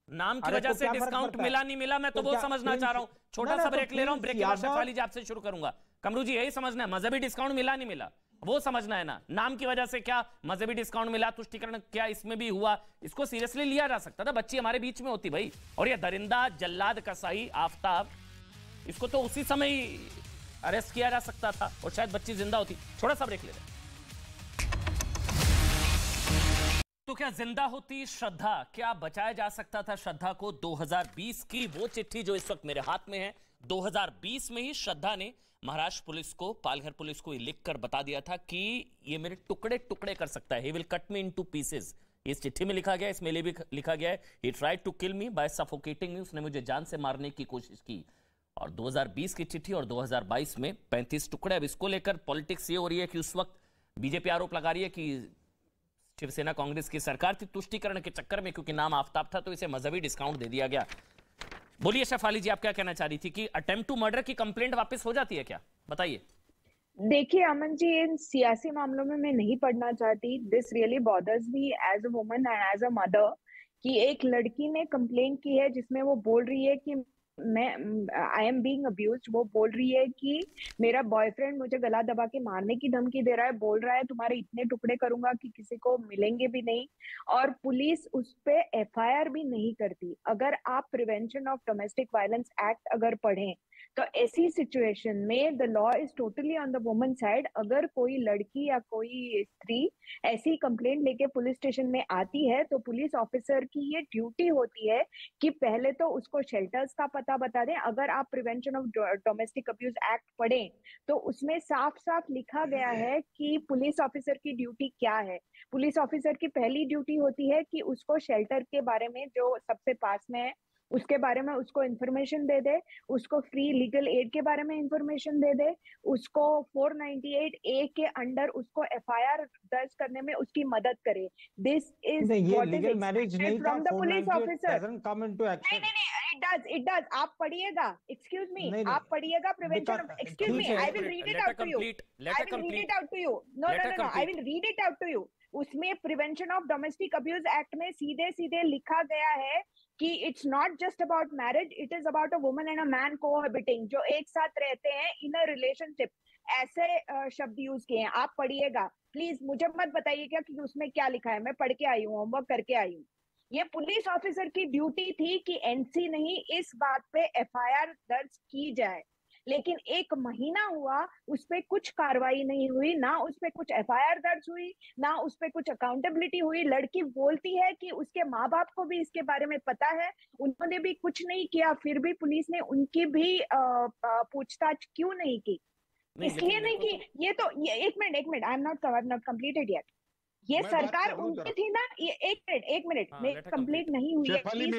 नाम की वजह से डिस्काउंट मिला नहीं मिला, मैं तो वो समझना चाह रहा हूँ। छोटा सा ब्रेक ले रहा हूँ, ब्रेक के बाद शेफाली जी आपसे शुरू करूंगा। कमरू जी यही समझना है, मजहबी डिस्काउंट मिला नहीं मिला वो समझना है ना, नाम की वजह से क्या मजहबी डिस्काउंट मिला, तुष्टिकरण क्या इसमें भी हुआ, इसको सीरियसली लिया जा सकता था। बच्ची हमारे बीच में होती भाई, और ये दरिंदा जल्लाद कसाई आफ्ताब, इसको तो उसी समय ही अरेस्ट किया जा सकता था और शायद बच्ची जिंदा होती। थोड़ा सा ब्रेक ले रहे। तो क्या जिंदा होती श्रद्धा? क्या बचाया जा सकता था श्रद्धा को? 2020 की वो चिट्ठी जो इस वक्त मेरे हाथ में है, 2020 में ही श्रद्धा ने महाराष्ट्र पुलिस को, पालघर पुलिस को लिखकर बता दिया था कि ये मेरे टुकड़े टुकड़े कर सकता है, ही will cut me into pieces. इस चिट्ठी में लिखा गया, इसमें भी लिखा गया है, he tried to kill me by suffocating me, उसने मुझे जान से मारने की कोशिश की। और 2020 की चिट्ठी और 2022 में 35 टुकड़े। अब इसको लेकर पॉलिटिक्स ये हो रही है कि उस वक्त बीजेपी आरोप लगा रही है कि शिवसेना कांग्रेस की सरकार थी, तुष्टीकरण के चक्कर में क्योंकि नाम आफ्ताब था तो इसे मजहबी डिस्काउंट दे दिया गया। बोलिए शेफाली जी, आप क्या कहना चाह रही थी कि अटेम्प्ट टू मर्डर की कंप्लेंट वापस हो जाती है क्या? बताइए। देखिए अमन जी, इन सियासी मामलों में मैं नहीं पढ़ना चाहती। This really bothers me as a woman and as a mother कि एक लड़की ने कंप्लेंट की है जिसमें वो बोल रही है कि आई एम बीइंग अब्यूज्ड। वो बोल रही है कि मेरा बॉयफ्रेंड मुझे गला दबा के मारने की धमकी दे रहा है, बोल रहा है तुम्हारे इतने टुकड़े करूंगा कि किसी को मिलेंगे भी नहीं, और पुलिस उस पे एफआईआर भी नहीं करती। अगर आप prevention of domestic violence act अगर पढ़ें तो ऐसी सिचुएशन में the law is totally on the woman side. अगर कोई लड़की या कोई स्त्री ऐसी कंप्लेंट लेके पुलिस स्टेशन में आती है तो पुलिस ऑफिसर की ये ड्यूटी होती है कि पहले तो उसको शेल्टर्स का पता बता दें। अगर आप prevention of domestic abuse act पढ़ें तो उसमें साफ साफ लिखा गया है कि पुलिस ऑफिसर की ड्यूटी क्या है। पुलिस ऑफिसर की पहली ड्यूटी होती है कि उसको शेल्टर के बारे में, जो सबसे पास में है उसके बारे में उसको इन्फॉर्मेशन दे दे, उसको फ्री लीगल एड के बारे में इन्फॉर्मेशन दे दे, उसको 498 ए के अंडर उसको एफआईआर दर्ज करने में उसकी मदद करे। This is what is expected from the police officer. नहीं, इट डज। आप पढ़िएगा, एक्सक्यूज मी, आप पढ़िएगा prevention of, excuse me, I will read it out to you, I will read it out to you, no, I will read it out to you. उसमें prevention of domestic abuse act में सीधे सीधे लिखा गया है कि it's not just about marriage, it is about a woman and a man कोहैबिटिंग, जो एक साथ रहते हैं इन अ रिलेशनशिप। ऐसे शब्द यूज किए हैं, आप पढ़िएगा प्लीज। मुझे मत बताइएगा कि उसमें क्या लिखा है, मैं पढ़ के आई हूँ, होमवर्क करके आई हूँ। ये पुलिस ऑफिसर की ड्यूटी थी कि एनसी नहीं, इस बात पे एफआईआर दर्ज की जाए, लेकिन 1 महीना हुआ उस पे कुछ कार्रवाई नहीं हुई, ना उस पे कुछ एफआईआर दर्ज हुई, ना उस पे कुछ अकाउंटेबिलिटी हुई। लड़की बोलती है कि उसके माँ बाप को भी इसके बारे में पता है, उन्होंने भी कुछ नहीं किया, फिर भी पुलिस ने उनकी भी पूछताछ क्यों नहीं की? इसलिए नहीं की। ये तो एक minute, I am not completed yet. ये सरकार उनकी थी ना, ये एक मिनट मैं कंप्लीट नहीं हुई है, प्लीज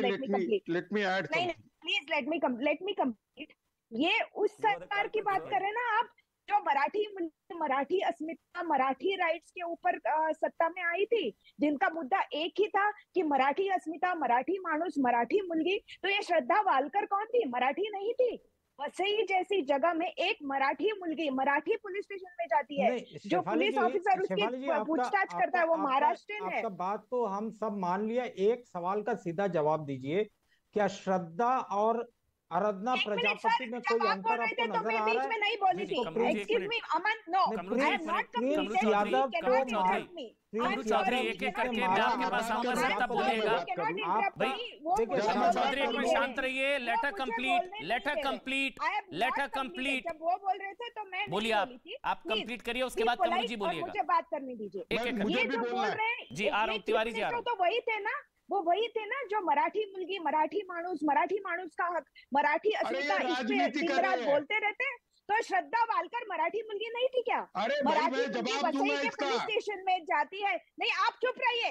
लेट मी कंप्लीट। ये उस सरकार की बात कर रहे हैं ना आप, जो मराठी अस्मिता, मराठी राइट्स के ऊपर सत्ता में आई थी, जिनका मुद्दा एक ही था कि मराठी अस्मिता, मराठी माणूस, मराठी मुलगी। तो ये श्रद्धा वालकर कौन थी? मराठी नहीं थी। वसई जैसी जगह में एक मराठी मुलगी मराठी पुलिस स्टेशन में जाती है, जो पुलिस ऑफिसर उसकी पूछताछ करता है वो महाराष्ट्रियन है। आपका बात तो हम सब मान लिया, एक सवाल का सीधा जवाब दीजिए, क्या श्रद्धा और आराधना प्रजापति में कोई अंतर आपको नजर आ रहा है? मैं नहीं बोली थी, excuse me Aman, no, I am not Prince Yadav को कमरू चौधरी एक-एक करके मैं आपके पास आऊंगा, सब तब बोलेगा। चौधरी एक मिनट शांत रहिए, लेट हर कंप्लीट। जब वो बोल रहे थे तो मैं बोलिए, आप कंप्लीट करिए, उसके बाद कमरू जी बोलिएगा। मुझे बात करने दीजिए। ये जो बोल रहे हैं जी, आ रहा हूं तिवारी जी, आ रहा हूं। तो वही थे ना, वो वही थे ना जो मराठी मुलगी, मराठी माणूस का हक, मराठी अस्मिता, इस पे दिन रात बोलते रहते। तो श्रद्धा वालकर मराठी मुलगी नहीं थी क्या? मराठी मुलगी वसई के पुलिस स्टेशन में जाती है। नहीं, आप चुप रहिए,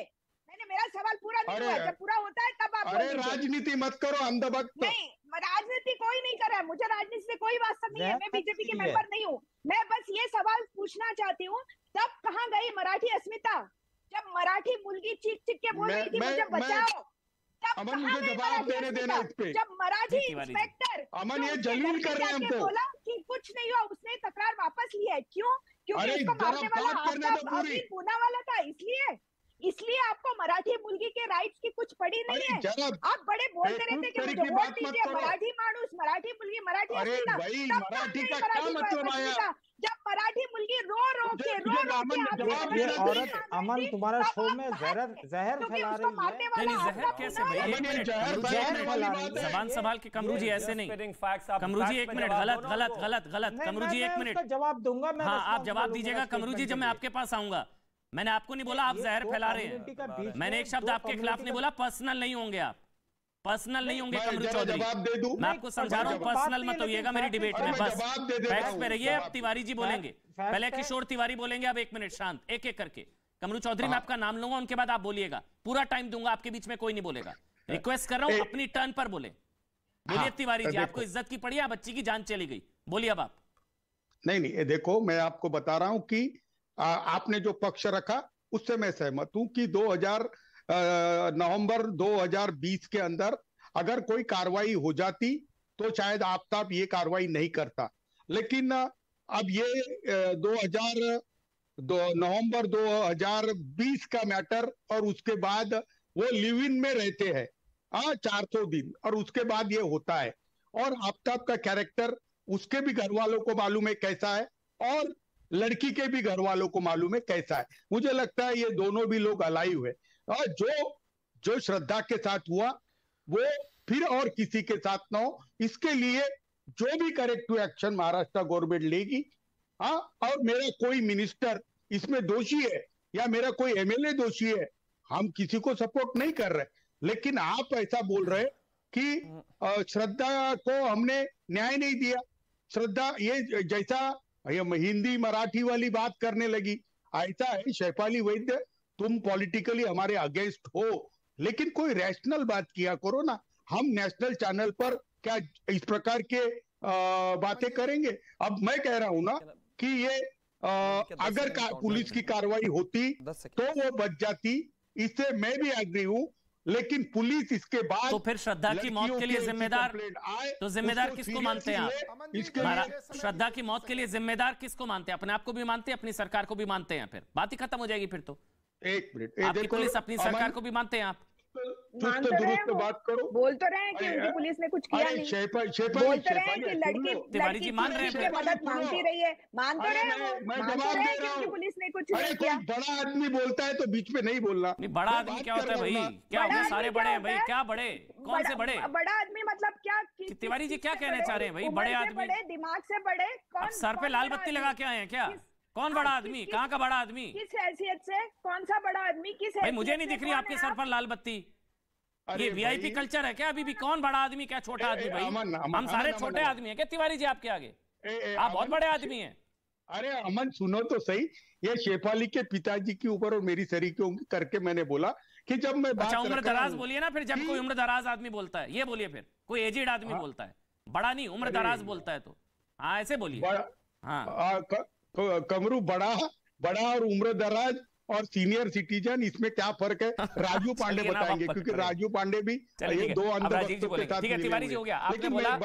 मैंने मेरा सवाल पूरा नहीं हुआ, जब पूरा होता है तब आप राजनीति मत करो अंधभक्त। नहीं, राजनीति कोई नहीं कर रहा है, मुझे राजनीति से कोई वास्ता नहीं है, मैं बीजेपी के मेंबर नहीं हूँ। मैं बस ये सवाल पूछना चाहती हूँ, तब कहाँ गई मराठी अस्मिता? जब मराठी मुलगी चीख चीख के बोल रही थी मुझे बचाओ, तब अमन मुझे जवाब देना इस पे। जब मराठी इंस्पेक्टर अमन ये जलील कर रहे हैं हमको, बोला कि कुछ नहीं हुआ, उसने तकरार वापस ली है। क्यों? क्योंकि उसको मारने वाला आफ्ताब पूनावाला था, इसलिए आपको मराठी मुलगी के राइट्स की कुछ पड़ी नहीं है। आप बड़े बोलते रहते कि मुझे वोट दीजिए, मराठी माणूस, मराठी मुलगी, मराठी मराठी का क्या मतलब आया? जब मराठी मुलगी रो के औरत अमन तुम्हारा शो में जहर फैला रही है। जहर कैसे भाई? जबान संभाल के कमरू जी, ऐसे नहीं। कमरू जी एक मिनट, गलत कमरू जी एक मिनट जवाब दूंगा मैं। हाँ आप जवाब दीजिएगा कमरू जी, जब मैं आपके पास आऊंगा। मैंने आपको नहीं बोला आप जहर फैला रहे हैं, मैंने एक शब्द आपके खिलाफ नहीं बोला। पर्सनल नहीं होंगे आप, पर्सनल नहीं होंगे कमरू चौधरी। मैं आपको समझा रहा हूँ, पर्सनल मत होइएगा मेरी डिबेट में, बस फैक्ट्स पे रहिए। अब तिवारी जी बोलेंगे, पहले किशोर तिवारी बोलेंगे, अब एक मिनट शांत, एक एक करके। कमरू चौधरी मैं आपका नाम लूंगा, उनके बाद आप बोलिएगा, पूरा टाइम दूंगा, आपके बीच में कोई नहीं बोलेगा। रिक्वेस्ट कर रहा हूँ अपनी टर्न पर बोले। बोलिए तिवारी जी, आपको इज्जत की पड़ी है, बच्ची की जान चली गई, बोलिए अब आप। नहीं, देखो मैं आपको बता रहा हूं कि आपने जो पक्ष रखा उससे मैं सहमत हूं कि नवंबर 2020 के अंदर अगर कोई कार्रवाई हो जाती तो शायद आफ्ताब ये कार्रवाई नहीं करता। लेकिन अब ये नवंबर 2020 का मैटर, और उसके बाद वो लिव इन में रहते हैं 400 दिन, और उसके बाद ये होता है। और आफ्ताब का कैरेक्टर उसके भी घर वालों को मालूम है कैसा है, और लड़की के भी घर वालों को मालूम है कैसा है। मुझे लगता है ये दोनों भी लोग अलाइव है, और जो श्रद्धा के साथ हुआ वो फिर और किसी के साथ ना हो, इसके लिए जो भी करेक्टिव एक्शन महाराष्ट्र गवर्नमेंट लेगी। और मेरा कोई मिनिस्टर इसमें दोषी है या मेरा कोई एमएलए दोषी है, हम किसी को सपोर्ट नहीं कर रहे, लेकिन आप ऐसा बोल रहे कि श्रद्धा को हमने न्याय नहीं दिया। श्रद्धा ये जैसा हिंदी मराठी वाली बात करने लगी, ऐसा है शेफाली वैद्य तुम पॉलिटिकली हमारे अगेंस्ट हो, लेकिन कोई रैशनल बात किया करो ना। हम नेशनल चैनल पर क्या इस प्रकार के बातें करेंगे? अब मैं कह रहा हूं ना कि ये अगर पुलिस की कार्रवाई होती तो वो बच जाती, इससे मैं भी एग्री हूं। लेकिन पुलिस इसके बाद तो फिर श्रद्धा की मौत के लिए जिम्मेदार, तो जिम्मेदार किसको मानते हैं आप? श्रद्धा की मौत के लिए जिम्मेदार किसको मानते हैं? अपने आप को भी मानते हैं, अपनी सरकार को भी मानते हैं? फिर बात ही खत्म हो जाएगी फिर तो। एक मिनट, आपकी पुलिस अपनी सरकार को भी मानते हैं आप? मान तो रहे हैं, बात करो, बोल तो रहे हैं कि उनकी पुलिस ने कुछ किया नहीं, बोल तो रहे हैं कि तिवारी जी मान रहे हैं, मदद मांगती रही है, मान तो रहे हैं वो, मान तो रहे हैं कि उनकी पुलिस ने कुछ नहीं किया। बड़ा आदमी बोलता है तो बीच में नहीं बोलना। नहीं, बड़ा आदमी क्या होता है भाई? क्या वो सारे बड़े हैं भाई? क्या बड़े? कौन से बड़े? बड़ा आदमी मतलब क्या? तिवारी जी क्या कहना चाह रहे हैं भाई? बड़े आदमी, दिमाग से बड़े, कौन सर पे लाल बत्ती लगा के आए हैं क्या? कौन बड़ा आदमी? कहाँ का बड़ा आदमी? किस हैसियत से? कौन सा बड़ा आदमी? किस भाई मुझे नहीं दिख रही आपके सर पर लाल बत्ती। ये वीआईपी कल्चर है क्या अभी भी? कौन बड़ा आदमी क्या छोटा आदमी? भाई हम सारे छोटे आदमी हैं क्या तिवारी जी आपके आगे? आप बहुत बड़े आदमी हैं। अरे अमन सुनो तो सही, ये शेफाली के पिताजी के ऊपर और मेरी सरीकों करके मैंने बोला कि जब मैं बात उम्र दराज बोलिए ना, फिर जब कोई उम्र दराज आदमी बोलता है ये बोलिए, फिर कोई एजेड आदमी बोलता है, बड़ा नहीं उम्र दराज बोलता है तो हाँ ऐसे बोलिए। हाँ कमरू बड़ा और उम्र दराज और सीनियर सिटीजन, इसमें क्या फर्क है? राजू पांडे बताएंगे, क्योंकि राजू पांडे भी ये दो अंधभक्तों के साथ। ठीक है तिवारी जी हो गया, आपने बोला,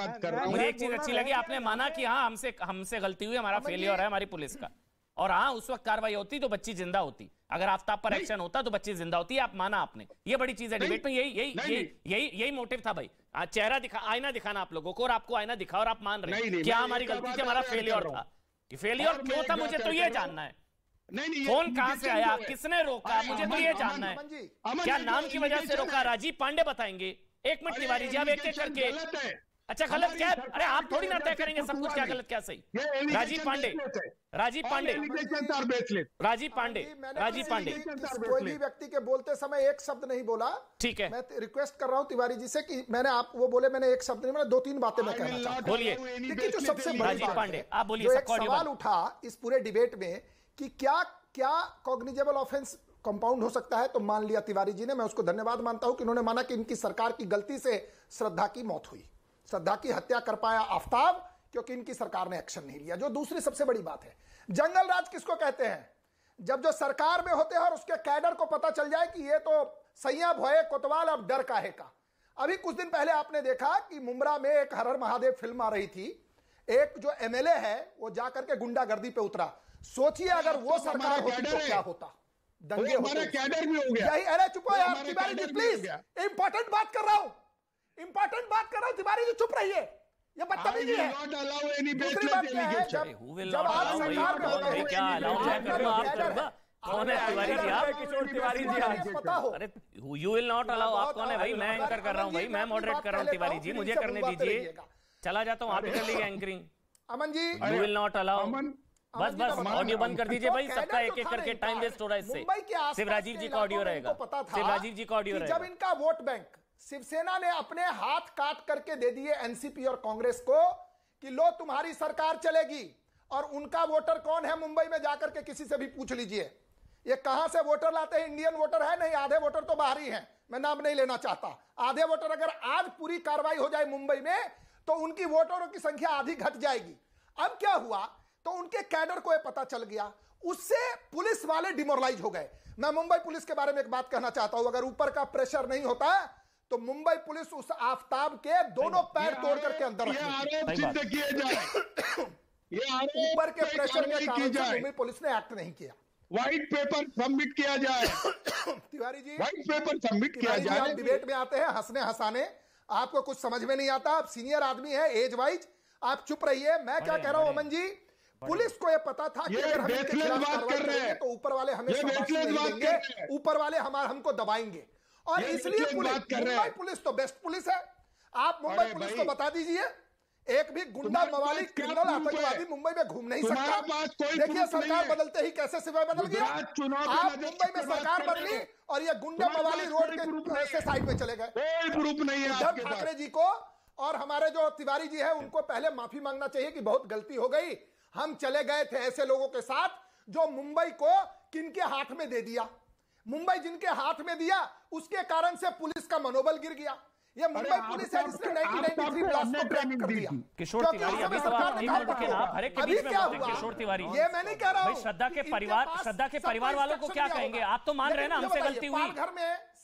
मुझे एक चीज अच्छी लगी, आपने माना कि हाँ हमसे गलती हुई, हमारा फेलियर है हमारी पुलिस का, और हाँ उस वक्त कार्रवाई होती तो बच्ची जिंदा होती, अगर आफ्ताब पर एक्शन होता तो बच्ची जिंदा होती, आप माना आपने, ये बड़ी चीज है डिबेट में। यही मोटिव था भाई, चेहरा दिखा, आईना दिखाना आप लोगों को, और आपको आईना दिखा और आप मान रहे क्या हमारी गलती थी, हमारा फेलियर था। फेलियर क्यों था मुझे तो ये जानना है। फोन कहां से आया, किसने रोका, मुझे तो ये जानना है। क्या नाम की वजह से रोका? राजीव पांडे बताएंगे। एक मिनट तिवारी जी, आप एक एक करके। अच्छा गलत क्या है? अरे आप थोड़ी ना तय करेंगे सब कुछ, क्या गलत क्या सही। राजीव पांडे कोई भी व्यक्ति के बोलते समय एक शब्द नहीं बोला। ठीक है, मैं रिक्वेस्ट कर रहा हूं तिवारी जी से कि मैंने आप वो बोले, मैंने एक शब्द नहीं, मैंने 2-3 बातें मैं कहना चाहता हूं। बोलिए। देखिए जो सबसे बड़ी बात है, आप बोलिए, जो एक सवाल उठा इस पूरे डिबेट में कि क्या कॉग्निजेबल ऑफेंस कंपाउंड हो सकता है, तो मान लिया तिवारी जी ने, मैं उसको धन्यवाद मानता हूं कि उन्होंने माना कि इनकी सरकार की गलती से श्रद्धा की मौत हुई, श्रद्धा की हत्या कर पाया आफ्ताब, क्योंकि इनकी सरकार ने एक्शन नहीं लिया। जो दूसरी सबसे बड़ी बात है, जंगल राज किसको कहते हैं? जब जो सरकार में होते हैं और उसके कैडर को पता चल जाए कि ये तो सैया भोए कोतवाल, अब डर काहे का। अभी कुछ दिन पहले आपने देखा कि मुंब्रा में एक हर हर महादेव फिल्म आ रही थी, एक जो एमएलए है वो जाकर के गुंडागर्दी पे उतरा। सोचिए अगर वो सरकार होती तो क्या होता, दंगे होते। कैडर भी हो गया। यही, अरे चुप हो यार तिवारी जी प्लीज, इंपॉर्टेंट बात कर रहा हूं, इंपॉर्टेंट बात कर रहा हूं, तिवारी जी चुप रहिए, ये बदतमीजी है। दूसरी बात क्या है, जब आप सरकार में होते हैं, क्या अलाउ मैं करूंगा, आप करूंगा? कौन है तिवारी जी? आप किशोर तिवारी जी पता हो, अरे यू विल नॉट अलाउ, आप कौन है भाई? मैं एंकर कर रहा हूं भाई, मैं मॉडरेट कर रहा हूं। तिवारी जी मुझे करने दीजिए, चला जाता हूं, आप कर लीजिए anchoring. Aman ji, you will not allow, बस ऑडियो बंद कर दीजिए भाई, सबका एक एक करके टाइम वेस्ट हो रहा है इससे। सिर्फ राजीव जी का ऑडियो रहेगा, सिर्फ राजीव जी का ऑडियो रहेगा। जब इनका वोट बैंक शिवसेना ने अपने हाथ काट करके दे दिए एनसीपी और कांग्रेस को कि लो तुम्हारी सरकार चलेगी, और उनका वोटर कौन है मुंबई में जाकर के किसी से भी पूछ लीजिए, ये कहां से वोटर लाते हैं, इंडियन वोटर है नहीं, आधे वोटर तो बाहरी हैं, मैं नाम नहीं लेना चाहता। आधे वोटर अगर आज पूरी कार्रवाई हो जाए मुंबई में तो उनकी वोटरों की संख्या आधी घट जाएगी। अब क्या हुआ, तो उनके कैडर को यह पता चल गया, उससे पुलिस वाले डिमोरलाइज हो गए। मैं मुंबई पुलिस के बारे में एक बात कहना चाहता हूं, अगर ऊपर का प्रेशर नहीं होता तो मुंबई पुलिस उस आफताब के दोनों पैर तोड़ करके अंदर ऊपर के प्रेशर के कारण से मुंबई पुलिस ने एक्ट नहीं किया। व्हाइट पेपर सबमिट किया जाए Tiwari ji, white paper submit किया जाए। आप डिबेट में आते हैं हंसने हंसाने, आपको कुछ समझ में नहीं आता, आप सीनियर आदमी है एज वाइज, आप चुप रहिए। मैं क्या कह रहा हूं अमन जी, पुलिस को यह पता था कि अगर हम इनके खिलाफ कार्रवाई करेंगे तो ऊपर वाले हमें शाबाशी नहीं देंगे, ऊपर वाले हमको दबाएंगे, और इसलिए मुंबई पुलिस तो बेस्ट पुलिस है। आप मुंबई पुलिस को बता दीजिए, एक भी गुंडा मवाली क्रिमिनल आतंकवादी मुंबई में घूम नहीं सकता। देखिए सरकार बदलते ही कैसे सिवाय बदल गया, आप मुंबई में सरकार बदली और ये गुंडा मवाली रोड के से साइड में चले गए। कोई ग्रुप नहीं है उद्धव ठाकरे जी को और हमारे जो तिवारी जी है उनको पहले माफी मांगना चाहिए कि बहुत गलती हो गई, हम चले गए थे ऐसे लोगों के साथ जो मुंबई को किनके हाथ में दे दिया, मुंबई जिनके हाथ में दिया उसके कारण से पुलिस का मनोबल गिर गया। ये मुंबई पुलिस है जिसने 1993 ब्लास्ट को क्रैक कर दिया। किशोर तिवारी अभी तो आप नहीं बोल रहे ना, हर एक के बीच में बोलते हैं किशोर तिवारी। ये मैं नहीं कह रहा हूं। श्रद्धा के परिवार वालों को क्या कहेंगे? आप तो मान रहे हैं ना हमसे गलती हुई,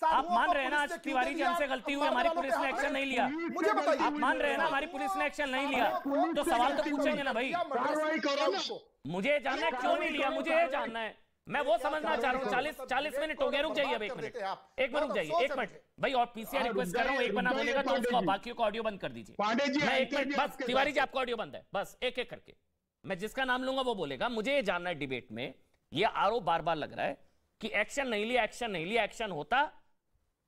आप मान रहे हैं ना तिवारी जी हमसे गलती हुई, हमारी पुलिस ने एक्शन नहीं लिया, मुझे बताइए। आप मान रहे हैं ना हमारी पुलिस ने एक्शन नहीं लिया, तो सवाल तो पूछेंगे ना भाई। मुझे जानना है क्यों नहीं लिया, मुझे ये जानना है, मैं वो समझना चाह रहा हूँ। 40 मिनट हो गए, रुक जाइए अब 1 मिनट, एक मिनट रुक जाइए, 1 मिनट भाई, और पीसीआर रिक्वेस्ट कर रहा हूँ, एक बना बोलेगा तो उसको बाकियों को ऑडियो बंद कर दीजिए। मैं 1 मिनट बस, तिवारी जी आपका ऑडियो बंद है, बस एक एक करके मैं जिसका नाम लूंगा वो बोलेगा। मुझे ये जानना है, डिबेट में ये आरोप बार बार लग रहा है कि एक्शन नहीं लिया, एक्शन नहीं लिया, एक्शन होता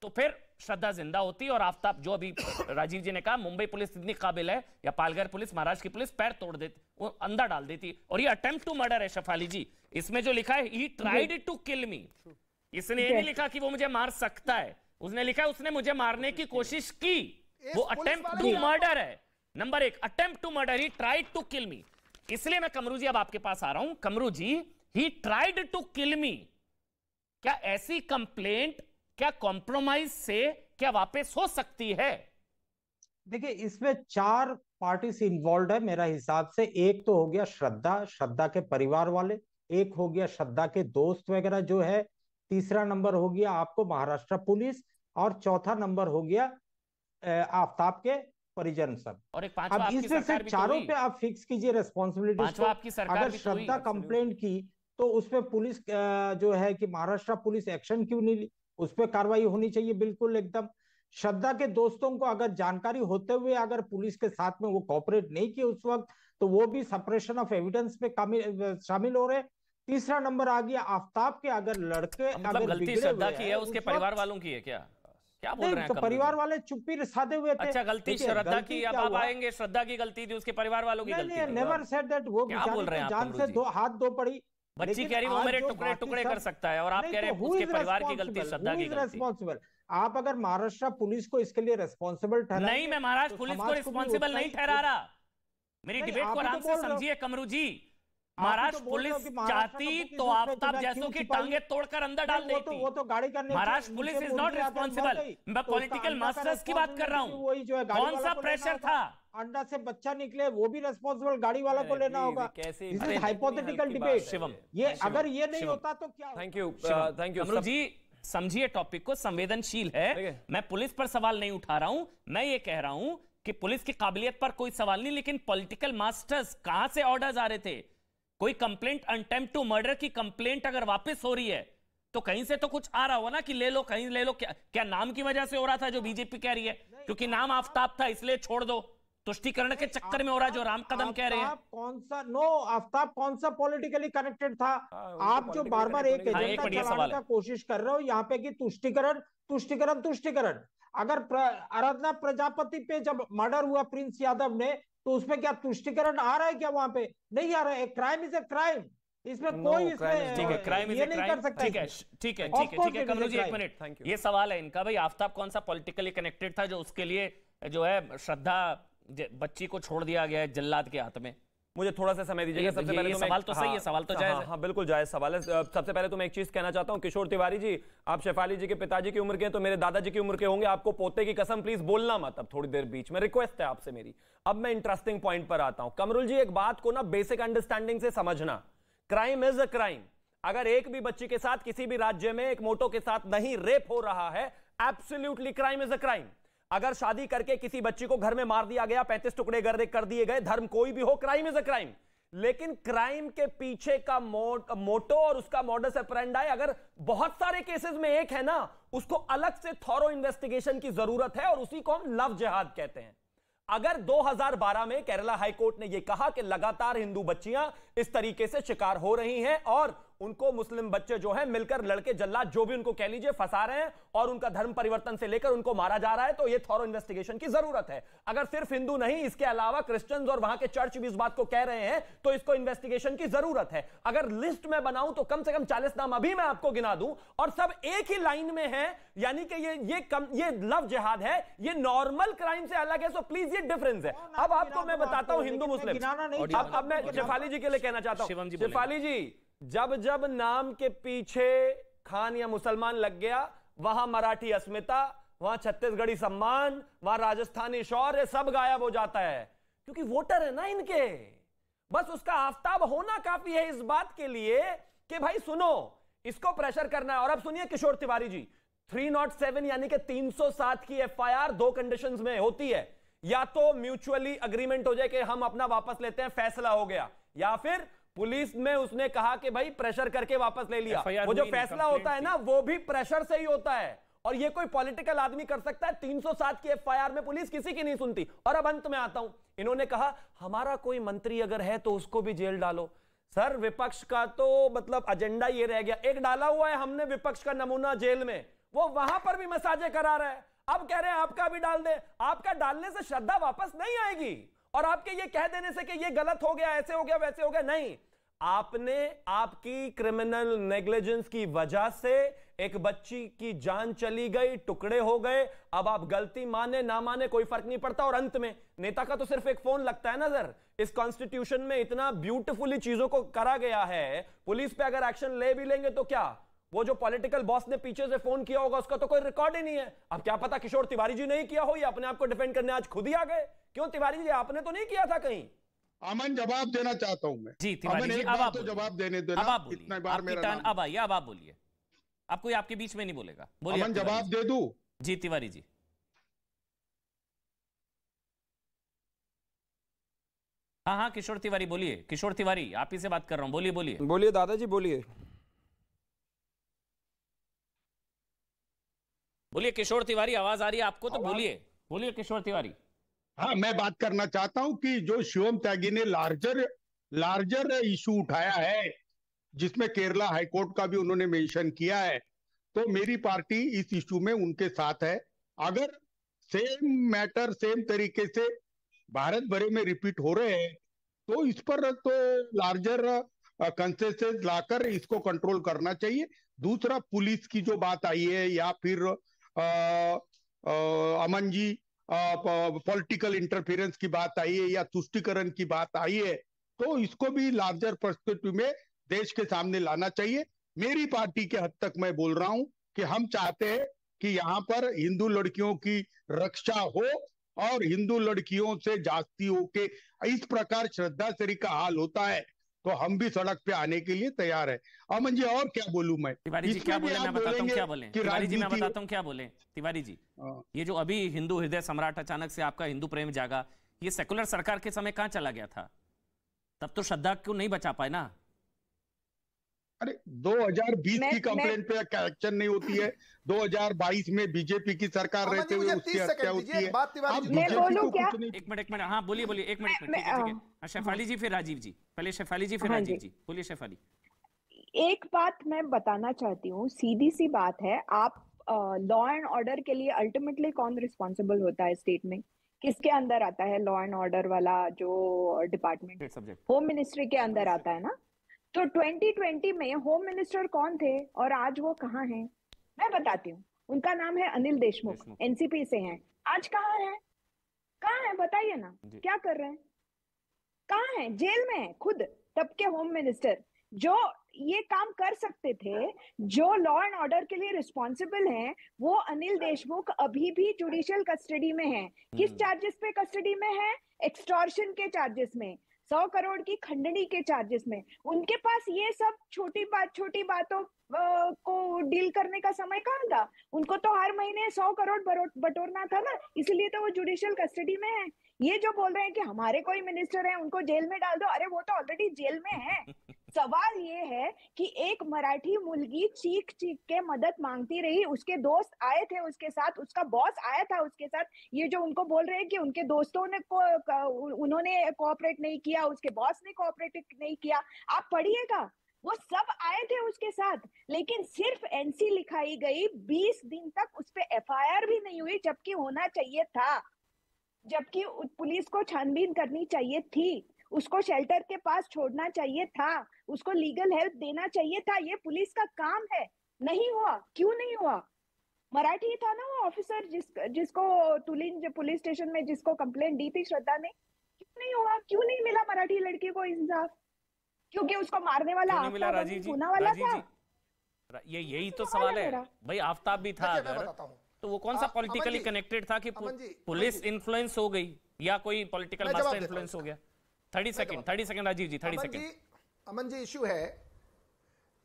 तो फिर श्रद्धा जिंदा होती और आफ्ताब, जो अभी राजीव जी ने कहा मुंबई पुलिस इतनी काबिल है, या पालघर पुलिस, महाराष्ट्र की पुलिस पैर तोड़ देती, वो अंदर डाल देती। और ये अटेम्प्ट टू मर्डर है शफाली जी, इसमें जो लिखा है ही ट्राइड टू किल मी, इसने ये नहीं लिखा कि वो मुझे मार सकता है, उसने लिखा है उसने मुझे मारने की कोशिश की, वो अटेम्प्ट टू मर्डर है। Number 1 attempt to murder, he tried to kill me. इसलिए मैं कमरू जी अब आपके पास आ रहा हूं। कमरू जी, ही ट्राइड टू किल मी, क्या ऐसी कंप्लेंट क्या कॉम्प्रोमाइज से क्या वापस हो सकती है? देखिए इसमें 4 पार्टीज इन्वॉल्व है मेरा हिसाब से। एक तो हो गया श्रद्धा के परिवार वाले, एक हो गया श्रद्धा के दोस्त वगैरह जो है, तीसरा नंबर हो गया आपको महाराष्ट्र पुलिस, और चौथा नंबर हो गया आफ्ताब के परिजन सब। और एक पांचवा अब इसमें से चारों पे आप फिक्स कीजिए रिस्पॉन्सिबिलिटी। आपकी सरकार अगर श्रद्धा कंप्लेंट की तो उसमें पुलिस जो है कि महाराष्ट्र पुलिस एक्शन क्यों नहीं ली, उस पर कार्रवाई होनी चाहिए बिल्कुल एकदम। श्रद्धा के दोस्तों को अगर जानकारी होते हुए अगर पुलिस के साथ में वो कोऑपरेट नहीं किए उस वक्त, तो वो भी सप्रेशन ऑफ एविडेंस पे शामिल हो रहे। तीसरा नंबर आ गया आफ्ताब के अगर लड़के, मतलब अगर गलती श्रद्धा की है उसके परिवार वालों की है क्या बोल रहे हैं? तो परिवार वाले चुप्पी साधे हुए थे। अच्छा, गलती श्रद्धा की, अब आप आएंगे श्रद्धा की गलती थी, उसके परिवार वालों की गलती थी। नेवर सेड दैट, वो क्या बोल रहे हैं? जान से हाथ धो पड़ी, बच्ची कह रही वो मेरे टुकड़े टुकड़े कर सकता है, और आप कह रहे हैं उसके परिवार की गलती, श्रद्धा की गलती। आप अगर महाराष्ट्र पुलिस को इसके लिए रिस्पॉन्सिबल ठहरा, नहीं, मैं महाराष्ट्र पुलिस को रिस्पॉन्सिबल नहीं ठहरा रहा। मेरी डिबेट को आराम से समझिए कमरू जी। महाराष्ट्र पुलिस चाहती तो आफ्ताब जैसों की टांगे तोड़कर अंदर डाल देती। वो तो गाड़ी का Maharashtra police is not responsible. मैं पॉलिटिकल मास्टर्स की बात कर रहा हूँ। कौन सा प्रेशर था? अंडा से बच्चा निकले, वो भी रिस्पॉन्सिबल गाड़ी वाला को लेना होगा। Hypothetical debate. शिवम, ये अगर ये नहीं होता तो क्या? थैंक यू कमरू जी, समझिए टॉपिक को, संवेदनशील है। मैं पुलिस पर सवाल नहीं उठा रहा हूं, मैं ये कह रहा हूं कि पुलिस की काबिलियत पर कोई सवाल नहीं, लेकिन पॉलिटिकल मास्टर्स कहां से ऑर्डर्स आ रहे थे, कोई कंप्लेंट अटेम्प्ट टू मर्डर की कंप्लेंट अगर वापस हो रही है तो कहीं से तो कुछ आ रहा हो ना कि ले लो, कहीं ले लो। क्या नाम की वजह से हो रहा था जो बीजेपी कह रही है? क्योंकि नाम आफ्ताब था इसलिए छोड़ दो, तुष्टीकरण के चक्कर में हो रहा है जो राम कदम कह रहे हैं। कौन सा आफ्ताब कौन सा पॉलिटिकली कनेक्टेड था? आप जो बार बार एक एजेंडा चलाने का कोशिश कर रहे हो यहाँ पे कि तुष्टीकरण तुष्टीकरण तुष्टीकरण। अगर आराधना प्रजापति पे जब मर्डर हुआ प्रिंस यादव ने, तो उसमें क्या तुष्टीकरण आ रहा है क्या? वहां पे नहीं आ रहा है। क्राइम इज ए क्राइम, इसमें कोई इसमें ठीक है, क्राइम इज ए क्राइम। ठीक है ठीक है ठीक है ठीक है कमरू जी, एक मिनट, ये सवाल है इनका भाई, आफ्ताब कौन सा पॉलिटिकली कनेक्टेड था जो उसके लिए जो है श्रद्धा बच्ची को छोड़ दिया गया है जल्लाद के हाथ में? मुझे थोड़ा सा समय दीजिएगा। सबसे पहले सवाल तो सही है, सवाल तो जायज है। हाँ बिल्कुल जायज सवाल है। सबसे पहले तो मैं एक चीज कहना चाहता हूं, किशोर तिवारी जी, आप शेफाली जी के पिताजी की उम्र के हैं तो मेरे दादाजी की उम्र के होंगे, आपको पोते की कसम प्लीज बोलना मत अब थोड़ी देर बीच में, रिक्वेस्ट है आपसे मेरी। अब मैं इंटरेस्टिंग पॉइंट पर आता हूं। कमरुल जी, एक बात को ना बेसिक अंडरस्टैंडिंग से समझना, क्राइम इज अ क्राइम। अगर एक भी बच्ची के साथ किसी भी राज्य में एक मोटो के साथ नहीं रेप हो रहा है, absolutely crime is a crime. अगर शादी करके किसी बच्ची को घर में मार दिया गया, 35 टुकड़े कर दिए गए, धर्म कोई भी हो, क्राइम इज अ क्राइम। लेकिन क्राइम के पीछे का मोटो और उसका मॉडस ऑपरेंडी अगर बहुत सारे केसेस में एक है ना, उसको अलग से थॉरो इन्वेस्टिगेशन की जरूरत है और उसी को हम लव जिहाद कहते हैं। अगर 2012 में केरला हाईकोर्ट ने यह कहा कि लगातार हिंदू बच्चियां इस तरीके से शिकार हो रही हैं और उनको मुस्लिम बच्चे जो हैं मिलकर लड़के जल्लाद जो भी उनको कह लीजिए फंसा रहे हैं और उनका धर्म परिवर्तन से लेकर उनको मारा जा रहा है, तो यह थॉरो इन्वेस्टिगेशन की जरूरत है। अगर सिर्फ हिंदू नहीं, इसके अलावा क्रिश्चियंस और वहां के चर्च भी इस बात को कह रहे हैं, तो इसको इन्वेस्टिगेशन की जरूरत है। अगर लिस्ट में बनाऊं तो कम से कम 40 नाम अभी मैं आपको गिना दूं और सब एक ही लाइन में है, यानी कि ये लव जिहाद है, ये नॉर्मल क्राइम से अलग है। सो प्लीज ये डिफरेंस है। अब आपको मैं बताता हूं हिंदू मुस्लिम, अब मैं शेफाली जी के लिए कहना चाहता हूं। शेफाली जी, जब जब नाम के पीछे खान या मुसलमान लग गया, वहां मराठी अस्मिता, वहां छत्तीसगढ़ी सम्मान, वहां राजस्थानी शौर्य सब गायब हो जाता है, क्योंकि वोटर है ना इनके। बस उसका आफ्ताब होना काफी है इस बात के लिए कि भाई सुनो, इसको प्रेशर करना है। और अब सुनिए किशोर तिवारी जी, 307 यानी कि 307 की एफआईआर दो कंडीशंस में होती है, या तो म्यूचुअली अग्रीमेंट हो जाए कि हम अपना वापस लेते हैं, फैसला हो गया, या फिर पुलिस में उसने कहा कि भाई प्रेशर करके वापस ले लिया। वो जो फैसला होता है ना, वो भी प्रेशर से ही होता है और ये कोई पॉलिटिकल आदमी कर सकता है। 307 की एफआईआर में पुलिस किसी की नहीं सुनती। और अब अंत में आता हूं, इन्होंने कहा हमारा कोई मंत्री अगर है तो उसको भी जेल डालो। सर, विपक्ष का तो मतलब एजेंडा ये रह गया, एक डाला हुआ है हमने विपक्ष का नमूना जेल में, वो वहां पर भी मसाजे करा रहा है। अब कह रहे हैं आपका भी डाल दे। आपका डालने से श्रद्धा वापस नहीं आएगी और आपके ये कह देने से कि ये गलत हो गया, ऐसे हो गया, वैसे हो गया, नहीं। आपने आपकी क्रिमिनल नेग्लिजेंस की वजह से एक बच्ची की जान चली गई, टुकड़े हो गए। अब आप गलती माने ना माने कोई फर्क नहीं पड़ता। और अंत में नेता का तो सिर्फ एक फोन लगता है ना सर। इस कॉन्स्टिट्यूशन में इतना ब्यूटीफुली चीजों को करा गया है, पुलिस पे अगर एक्शन ले भी लेंगे तो क्या, वो जो पॉलिटिकल बॉस ने पीछे से फोन किया होगा उसका तो कोई रिकॉर्ड ही नहीं है। अब क्या पता किशोर तिवारी जी नहीं किया हो या अपने आप को डिफेंड करने आज खुद ही आ गए। क्यों तिवारी जी, आपने तो नहीं किया था कहीं? अमन, जवाब देना चाहता हूं मैं। जी तिवारी जी, अब आप तो जवाब देने दो ना। इतना बार मेरा नाम। अब आइए, अब आप बोलिए। अब कोई आपके बीच में नहीं बोलेगा, बोलिए। अमन, जवाब दे दूं? जी तिवारी जी। हाँ हाँ किशोर तिवारी बोलिए। किशोर तिवारी, आप ही से बात कर रहा हूं, बोलिए बोलिए। बोलिए दादाजी, बोलिए बोलिए किशोर तिवारी, आवाज आ रही है आपको तो बोलिए, बोलिए किशोर तिवारी। हाँ, मैं बात करना चाहता हूं कि जो शिवम त्यागी ने लार्जर इशू उठाया है, जिसमें केरला हाईकोर्ट का भी उन्होंने मेंशन किया है, तो मेरी पार्टी इस इशू में उनके साथ है। अगर सेम मैटर सेम तरीके से भारत भर में रिपीट हो रहे हैं तो इस पर तो लार्जर कंसेंसस लाकर इसको कंट्रोल करना चाहिए। दूसरा, पुलिस की जो बात आई है या फिर अमन जी पॉलिटिकल इंटरफेरेंस की बात आई है या तुष्टीकरण की बात आई है, तो इसको भी लार्जर पर्सपेक्टिव में देश के सामने लाना चाहिए। मेरी पार्टी के हद तक मैं बोल रहा हूं कि हम चाहते हैं कि यहाँ पर हिंदू लड़कियों की रक्षा हो और हिंदू लड़कियों से जातियों के इस प्रकार श्रद्धाश्री का हाल होता है तो हम भी सड़क पे आने के लिए तैयार है। अमन जी, और क्या बोलूं मैं? तिवारी जी क्या बोले, मैं बताता हूं क्या बोले। तिवारी जी मैं बताता हूं क्या बोले। तिवारी जी, ये जो अभी हिंदू हृदय सम्राट अचानक से आपका हिंदू प्रेम जागा, ये सेकुलर सरकार के समय कहां चला गया था? तब तो श्रद्धा को नहीं बचा पाए ना। अरे 2020 की कंप्लेंट पे एक्शन नहीं होती है, 2022 में बीजेपी की सरकार रहते हुए उसकी हत्या होती है। मैं बोलूं क्या? एक मिनट, हाँ बोलिए, एक मिनट, ठीक है। शेफाली जी फिर राजीव जी, पहले शेफाली जी फिर राजीव जी, बोलिए शेफाली। एक बात मैं बताना चाहती हूँ, सीधी सी बात है, आप लॉ एंड ऑर्डर के लिए अल्टीमेटली कौन रिस्पॉन्सिबल होता है स्टेट में? किसके अंदर आता है लॉ एंड ऑर्डर वाला जो डिपार्टमेंट? होम मिनिस्ट्री के अंदर आता है ना। तो 2020 में होम मिनिस्टर कौन थे और आज वो कहाँ हैं? मैं बताती हूँ, उनका नाम है अनिल देशमुख, एनसीपी से हैं। आज कहाँ है? कहाँ है बताइए ना, क्या कर रहे हैं? कहाँ है? जेल में है खुद, तब के होम मिनिस्टर जो ये काम कर सकते थे, जो लॉ एंड ऑर्डर के लिए रिस्पॉन्सिबल हैं, वो अनिल देशमुख अभी भी जुडिशियल कस्टडी में हैं। किस चार्जेस पे कस्टडी में है? एक्सटॉर्शन के चार्जेस में, 100 करोड़ की खंडनी के चार्जेस में। उनके पास ये सब छोटी बातों को डील करने का समय कहाँ था? उनको तो हर महीने 100 करोड़ बटोरना था ना, इसलिए तो वो जुडिशियल कस्टडी में है। ये जो बोल रहे हैं कि हमारे कोई मिनिस्टर है उनको जेल में डाल दो, अरे वो तो ऑलरेडी जेल में है। सवाल ये है कि एक मराठी मुलगी चीख के मदद मांगती रही, उसके दोस्त आए थे उसके साथ, उसका बॉस आया था उसके साथ। ये जो उनको बोल रहे हैं कि उनके दोस्तों ने उन्होंने कोऑपरेट नहीं किया, उसके बॉस ने कोऑपरेट नहीं किया, आप पढ़िएगा, वो सब आए थे उसके साथ, लेकिन सिर्फ एनसी लिखाई गई। 20 दिन तक उस पर एफआईआर भी नहीं हुई, जबकि होना चाहिए था, जबकि पुलिस को छानबीन करनी चाहिए थी, उसको शेल्टर के पास छोड़ना चाहिए था, उसको लीगल हेल्प देना चाहिए था। ये पुलिस का काम है, नहीं हुआ। क्यों नहीं हुआ? मराठी था ना वो ऑफिसर जिसको तुलिंज पुलिस स्टेशन में जिसको कंप्लेंट दी थी श्रद्धा ने, क्यों नहीं हुआ? क्यों नहीं मिला मराठी लड़की को इंसाफ? क्योंकि उसको मारने वाला पूना वाला था। यही तो सवाल है भाई। आफ्ताब भी था अगर, तो वो कौन सा पॉलिटिकली कनेक्टेड था कि पुलिस इन्फ्लुएंस हो गई या कोई पॉलिटिकल मास्टर इन्फ्लुएंस हो गया? 30 second Rajiv ji, 30 second. Aman ji, issue है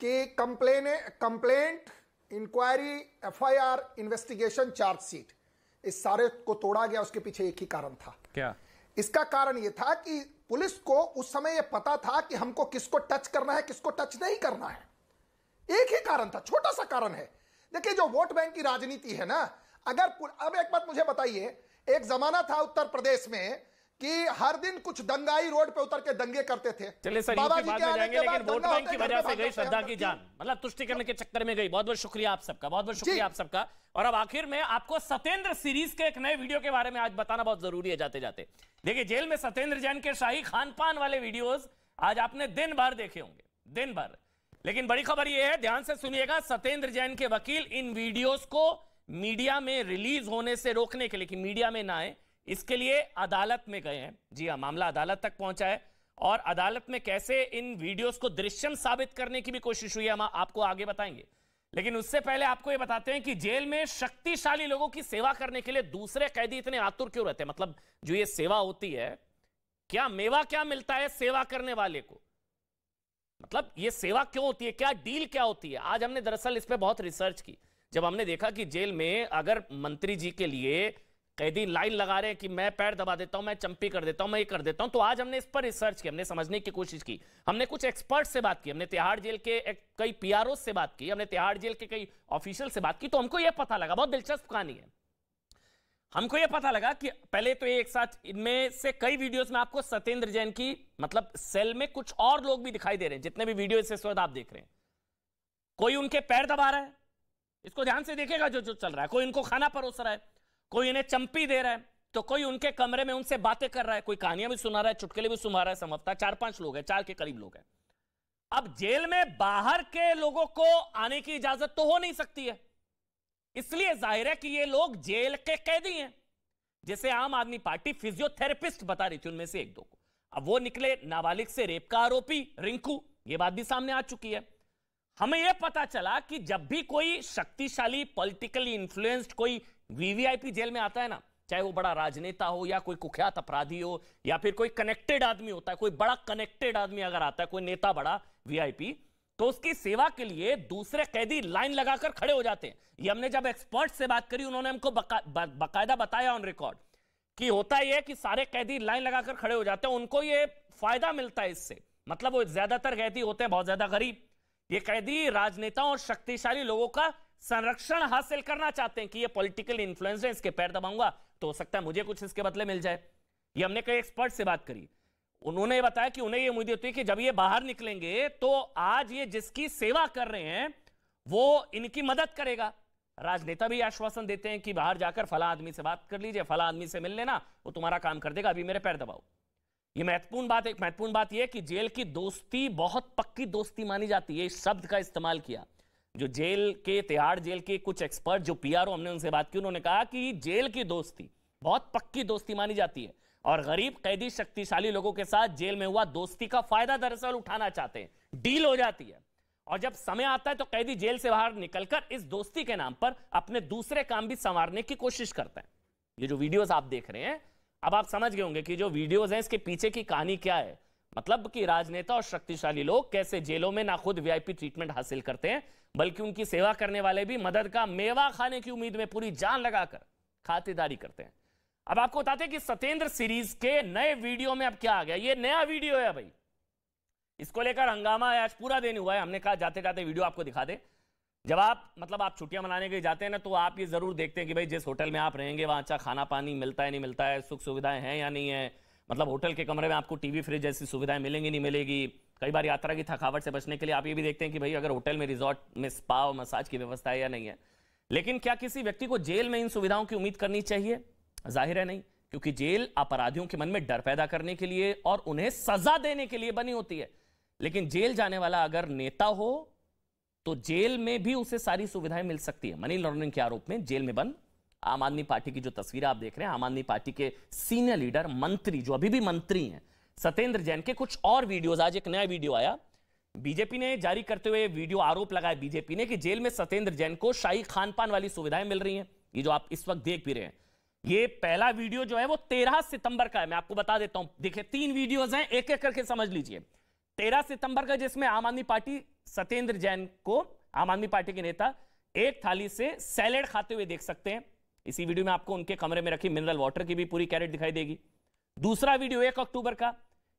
कि complaint, inquiry, FIR, investigation, chargesheet, इस सारे को तोड़ा गया। उसके पीछे एक ही कारण था। क्या? इसका कारण यह था कि पुलिस को उस समय यह पता था कि हमको किसको टच करना है, किसको टच नहीं करना है। एक ही कारण था, छोटा सा कारण है। देखिए, जो वोट बैंक की राजनीति है ना, अगर अब एक बात मुझे बताइए, एक जमाना था उत्तर प्रदेश में कि हर दिन कुछ दंगाई रोड पे उतर के दंगे करते थे। चलिए सर, बाद में जाएंगे, लेकिन वोट बैंक की वजह से गई श्रद्धा की जान, मतलब तुष्टि करने के चक्कर में गई। बहुत बहुत शुक्रिया आप सबका, बहुत बहुत शुक्रिया आप सबका। और अब आखिर में आपको सत्येंद्र सीरीज के एक नए वीडियो के बारे में आज बताना बहुत जरूरी है जाते जाते। देखिए, जेल में सत्येंद्र जैन के शाही खान पान वाले वीडियोस आज आपने दिन भर देखे होंगे, दिन भर। लेकिन बड़ी खबर यह है, ध्यान से सुनिएगा, सत्येंद्र जैन के वकील इन वीडियोस को मीडिया में रिलीज होने से रोकने के लिए, कि मीडिया में ना आए, इसके लिए अदालत में गए हैं। जी हां, मामला अदालत तक पहुंचा है और अदालत में कैसे इन वीडियोस को दृश्यम साबित करने की भी कोशिश हुई है, हम आपको आगे बताएंगे। लेकिन उससे पहले आपको यह बताते हैं कि जेल में शक्तिशाली लोगों की सेवा करने के लिए दूसरे कैदी इतने आतुर क्यों रहते हैं। मतलब जो ये सेवा होती है, क्या मेवा क्या मिलता है सेवा करने वाले को? मतलब ये सेवा क्यों होती है, क्या डील क्या होती है? आज हमने दरअसल इस पर बहुत रिसर्च की। जब हमने देखा कि जेल में अगर मंत्री जी के लिए कैदी लाइन लगा रहे हैं कि मैं पैर दबा देता हूं, मैं चंपी कर देता हूं, मैं ये कर देता हूं, तो आज हमने इस पर रिसर्च की, हमने समझने की कोशिश की। हमने कुछ एक्सपर्ट से बात की, हमने तिहाड़ जेल के कई पीआरओ से बात की, हमने तिहाड़ जेल के कई ऑफिशियल से बात की। तो हमको यह पता लगा, बहुत दिलचस्प कहानी है, हमको यह पता लगा कि पहले तो एक साथ इनमें से कई वीडियोस में आपको सत्येंद्र जैन की, मतलब सेल में कुछ और लोग भी दिखाई दे रहे हैं। जितने भी वीडियो इस वक्त आप देख रहे हैं, कोई उनके पैर दबा रहा है, इसको ध्यान से देखेगा जो चल रहा है, कोई उनको खाना परोस रहा है, कोई इन्हें चंपी दे रहा है, तो कोई उनके कमरे में उनसे बातें कर रहा है, कोई कहानियां भी सुना रहा है, चुटकुले भी सुना रहा है। संभवतः 4-5 लोग हैं, 4 के करीब लोग हैं। अब जेल में बाहर के लोगों को आने की इजाजत तो हो नहीं सकती है, इसलिए जाहिर है कि ये लोग जेल के कैदी हैं। जैसे आम आदमी पार्टी फिजियोथेरेपिस्ट बता रही थी उनमें से 1-2 को, अब वो निकले नाबालिग से रेप का आरोपी रिंकू, ये बात भी सामने आ चुकी है। हमें यह पता चला कि जब भी कोई शक्तिशाली पॉलिटिकली इन्फ्लुएंस्ड कोई वीवीआईपी जेल में आता है ना, चाहे वो बड़ा राजनेता हो या कोई कुख्यात अपराधी हो या फिर कोई कनेक्टेड आदमी होता है, कोई बड़ा कनेक्टेड आदमी अगर आता है, कोई नेता बड़ा वीआईपी, तो उसकी सेवा के लिए दूसरे कैदी लाइन लगाकर खड़े हो जाते हैं। ये हमने जब एक्सपर्ट से बात करी, उन्होंने हमको बकायदा बताया ऑन रिकॉर्ड कि होता यह कि सारे कैदी लाइन लगाकर खड़े हो जाते हैं, उनको ये फायदा मिलता है इससे। मतलब वो ज्यादातर कैदी होते हैं बहुत ज्यादा गरीब। ये कैदी राजनेताओं और शक्तिशाली लोगों का संरक्षण हासिल करना चाहते हैं कि ये पॉलिटिकल इन्फ्लुएंस है, इसके पैर दबाऊंगा तो हो सकता है मुझे कुछ इसके बदले मिल जाए। ये हमने कई एक्सपर्ट से बात करी, उन्होंने बताया कि उन्हें ये उम्मीद होती है कि जब ये बाहर निकलेंगे तो आज ये जिसकी सेवा कर रहे हैं वो इनकी मदद करेगा। राजनेता भी आश्वासन देते हैं कि बाहर जाकर फला आदमी से बात कर लीजिए, फला आदमी से मिल लेना, वो तुम्हारा काम कर देगा, अभी मेरे पैर दबाओ। ये महत्वपूर्ण बात यह कि जेल की दोस्ती बहुत पक्की दोस्ती मानी जाती है। इस शब्द का इस्तेमाल किया जो जेल के, तिहाड़ जेल के कुछ एक्सपर्ट जो पीआरओ, हमने उनसे बात की, उन्होंने कहा कि जेल की दोस्ती बहुत पक्की दोस्ती मानी जाती है और गरीब कैदी शक्तिशाली लोगों के साथ जेल में हुआ दोस्ती का फायदा दरअसल उठाना चाहते हैं। डील हो जाती है और जब समय आता है तो कैदी जेल से बाहर निकलकर इस दोस्ती के नाम पर अपने दूसरे काम भी संवारने की कोशिश करते हैं। ये जो वीडियोस आप देख रहे हैं, अब आप समझ गए होंगे कि जो वीडियोस हैं इसके पीछे की कहानी क्या है। मतलब कि राजनेता और शक्तिशाली लोग कैसे जेलों में ना खुद वीआईपी ट्रीटमेंट हासिल करते हैं बल्कि उनकी सेवा करने वाले भी मदद का मेवा खाने की उम्मीद में पूरी जान लगाकर खातिरदारी करते हैं। अब आपको बताते हैं कि सत्येंद्र सीरीज के नए वीडियो में अब क्या आ गया। ये नया वीडियो है भाई, इसको लेकर हंगामा है, आज पूरा दिन हुआ है। हमने कहा जाते जाते वीडियो आपको दिखा दे। जब आप छुट्टियां मनाने के लिए जाते हैं ना, तो आप ये जरूर देखते हैं कि भाई जिस होटल में आप रहेंगे वहां अच्छा खाना पानी मिलता है नहीं मिलता है, सुख सुविधाएं हैं या नहीं है। मतलब होटल के कमरे में आपको टीवी फ्रिज जैसी सुविधाएं मिलेंगी नहीं मिलेगी। कई बार यात्रा की थकावट से बचने के लिए आप ये भी देखते हैं कि भाई अगर होटल में रिजॉर्ट में स्पा और मसाज की व्यवस्था है या नहीं है। लेकिन क्या किसी व्यक्ति को जेल में इन सुविधाओं की उम्मीद करनी चाहिए? जाहिर है नहीं, क्योंकि जेल अपराधियों के मन में डर पैदा करने के लिए और उन्हें सजा देने के लिए बनी होती है। लेकिन जेल जाने वाला अगर नेता हो तो जेल में भी उसे सारी सुविधाएं मिल सकती है। मनी लॉन्ड्रिंग के आरोप में जेल में बंद आम आदमी पार्टी की जो तस्वीर आप देख रहे हैं, आम आदमी पार्टी के सीनियर लीडर, मंत्री जो अभी भी मंत्री हैं, सत्येंद्र जैन के कुछ और वीडियोस। आज एक नया वीडियो आया, बीजेपी ने जारी करते हुए वीडियो आरोप लगाया बीजेपी ने कि जेल में सत्येंद्र जैन को शाही खान पान वाली सुविधाएं मिल रही हैं। ये जो आप इस वक्त देख भी रहे हैं, ये पहला वीडियो जो है वो 13 सितंबर का है। मैं आपको बता देता हूं, देखिए 3 वीडियोस हैं, एक एक करके समझ लीजिए। 13 सितंबर का जिसमें आम आदमी पार्टी सत्येंद्र जैन को, आम आदमी पार्टी के नेता एक थाली से सैलेड खाते हुए देख सकते हैं। इसी वीडियो में आपको उनके कमरे में रखी मिनरल वाटर की भी पूरी कैरेट दिखाई देगी। दूसरा वीडियो 1 अक्टूबर का,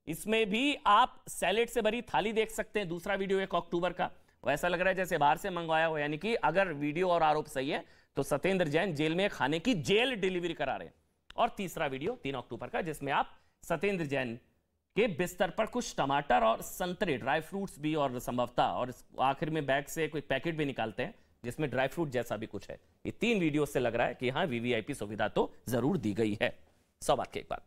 इसमें भी आप सैलेड से भरी थाली देख सकते हैं। दूसरा वीडियो 1 अक्टूबर का, वैसा लग रहा है जैसे बाहर से मंगवाया हो, यानी कि अगर वीडियो और आरोप सही है तो सत्येंद्र जैन जेल में खाने की जेल डिलीवरी करा रहे हैं। और तीसरा वीडियो 3 अक्टूबर का, जिसमें आप सत्येंद्र जैन के बिस्तर पर कुछ टमाटर और संतरे, ड्राई फ्रूट्स भी और संभवतः, और आखिर में बैग से कोई पैकेट भी निकालते हैं जिसमें ड्राई फ्रूट जैसा भी कुछ है। ये 3 वीडियो से लग रहा है कि हाँ वीवीआईपी सुविधा तो जरूर दी गई है। 100 बात की एक बात।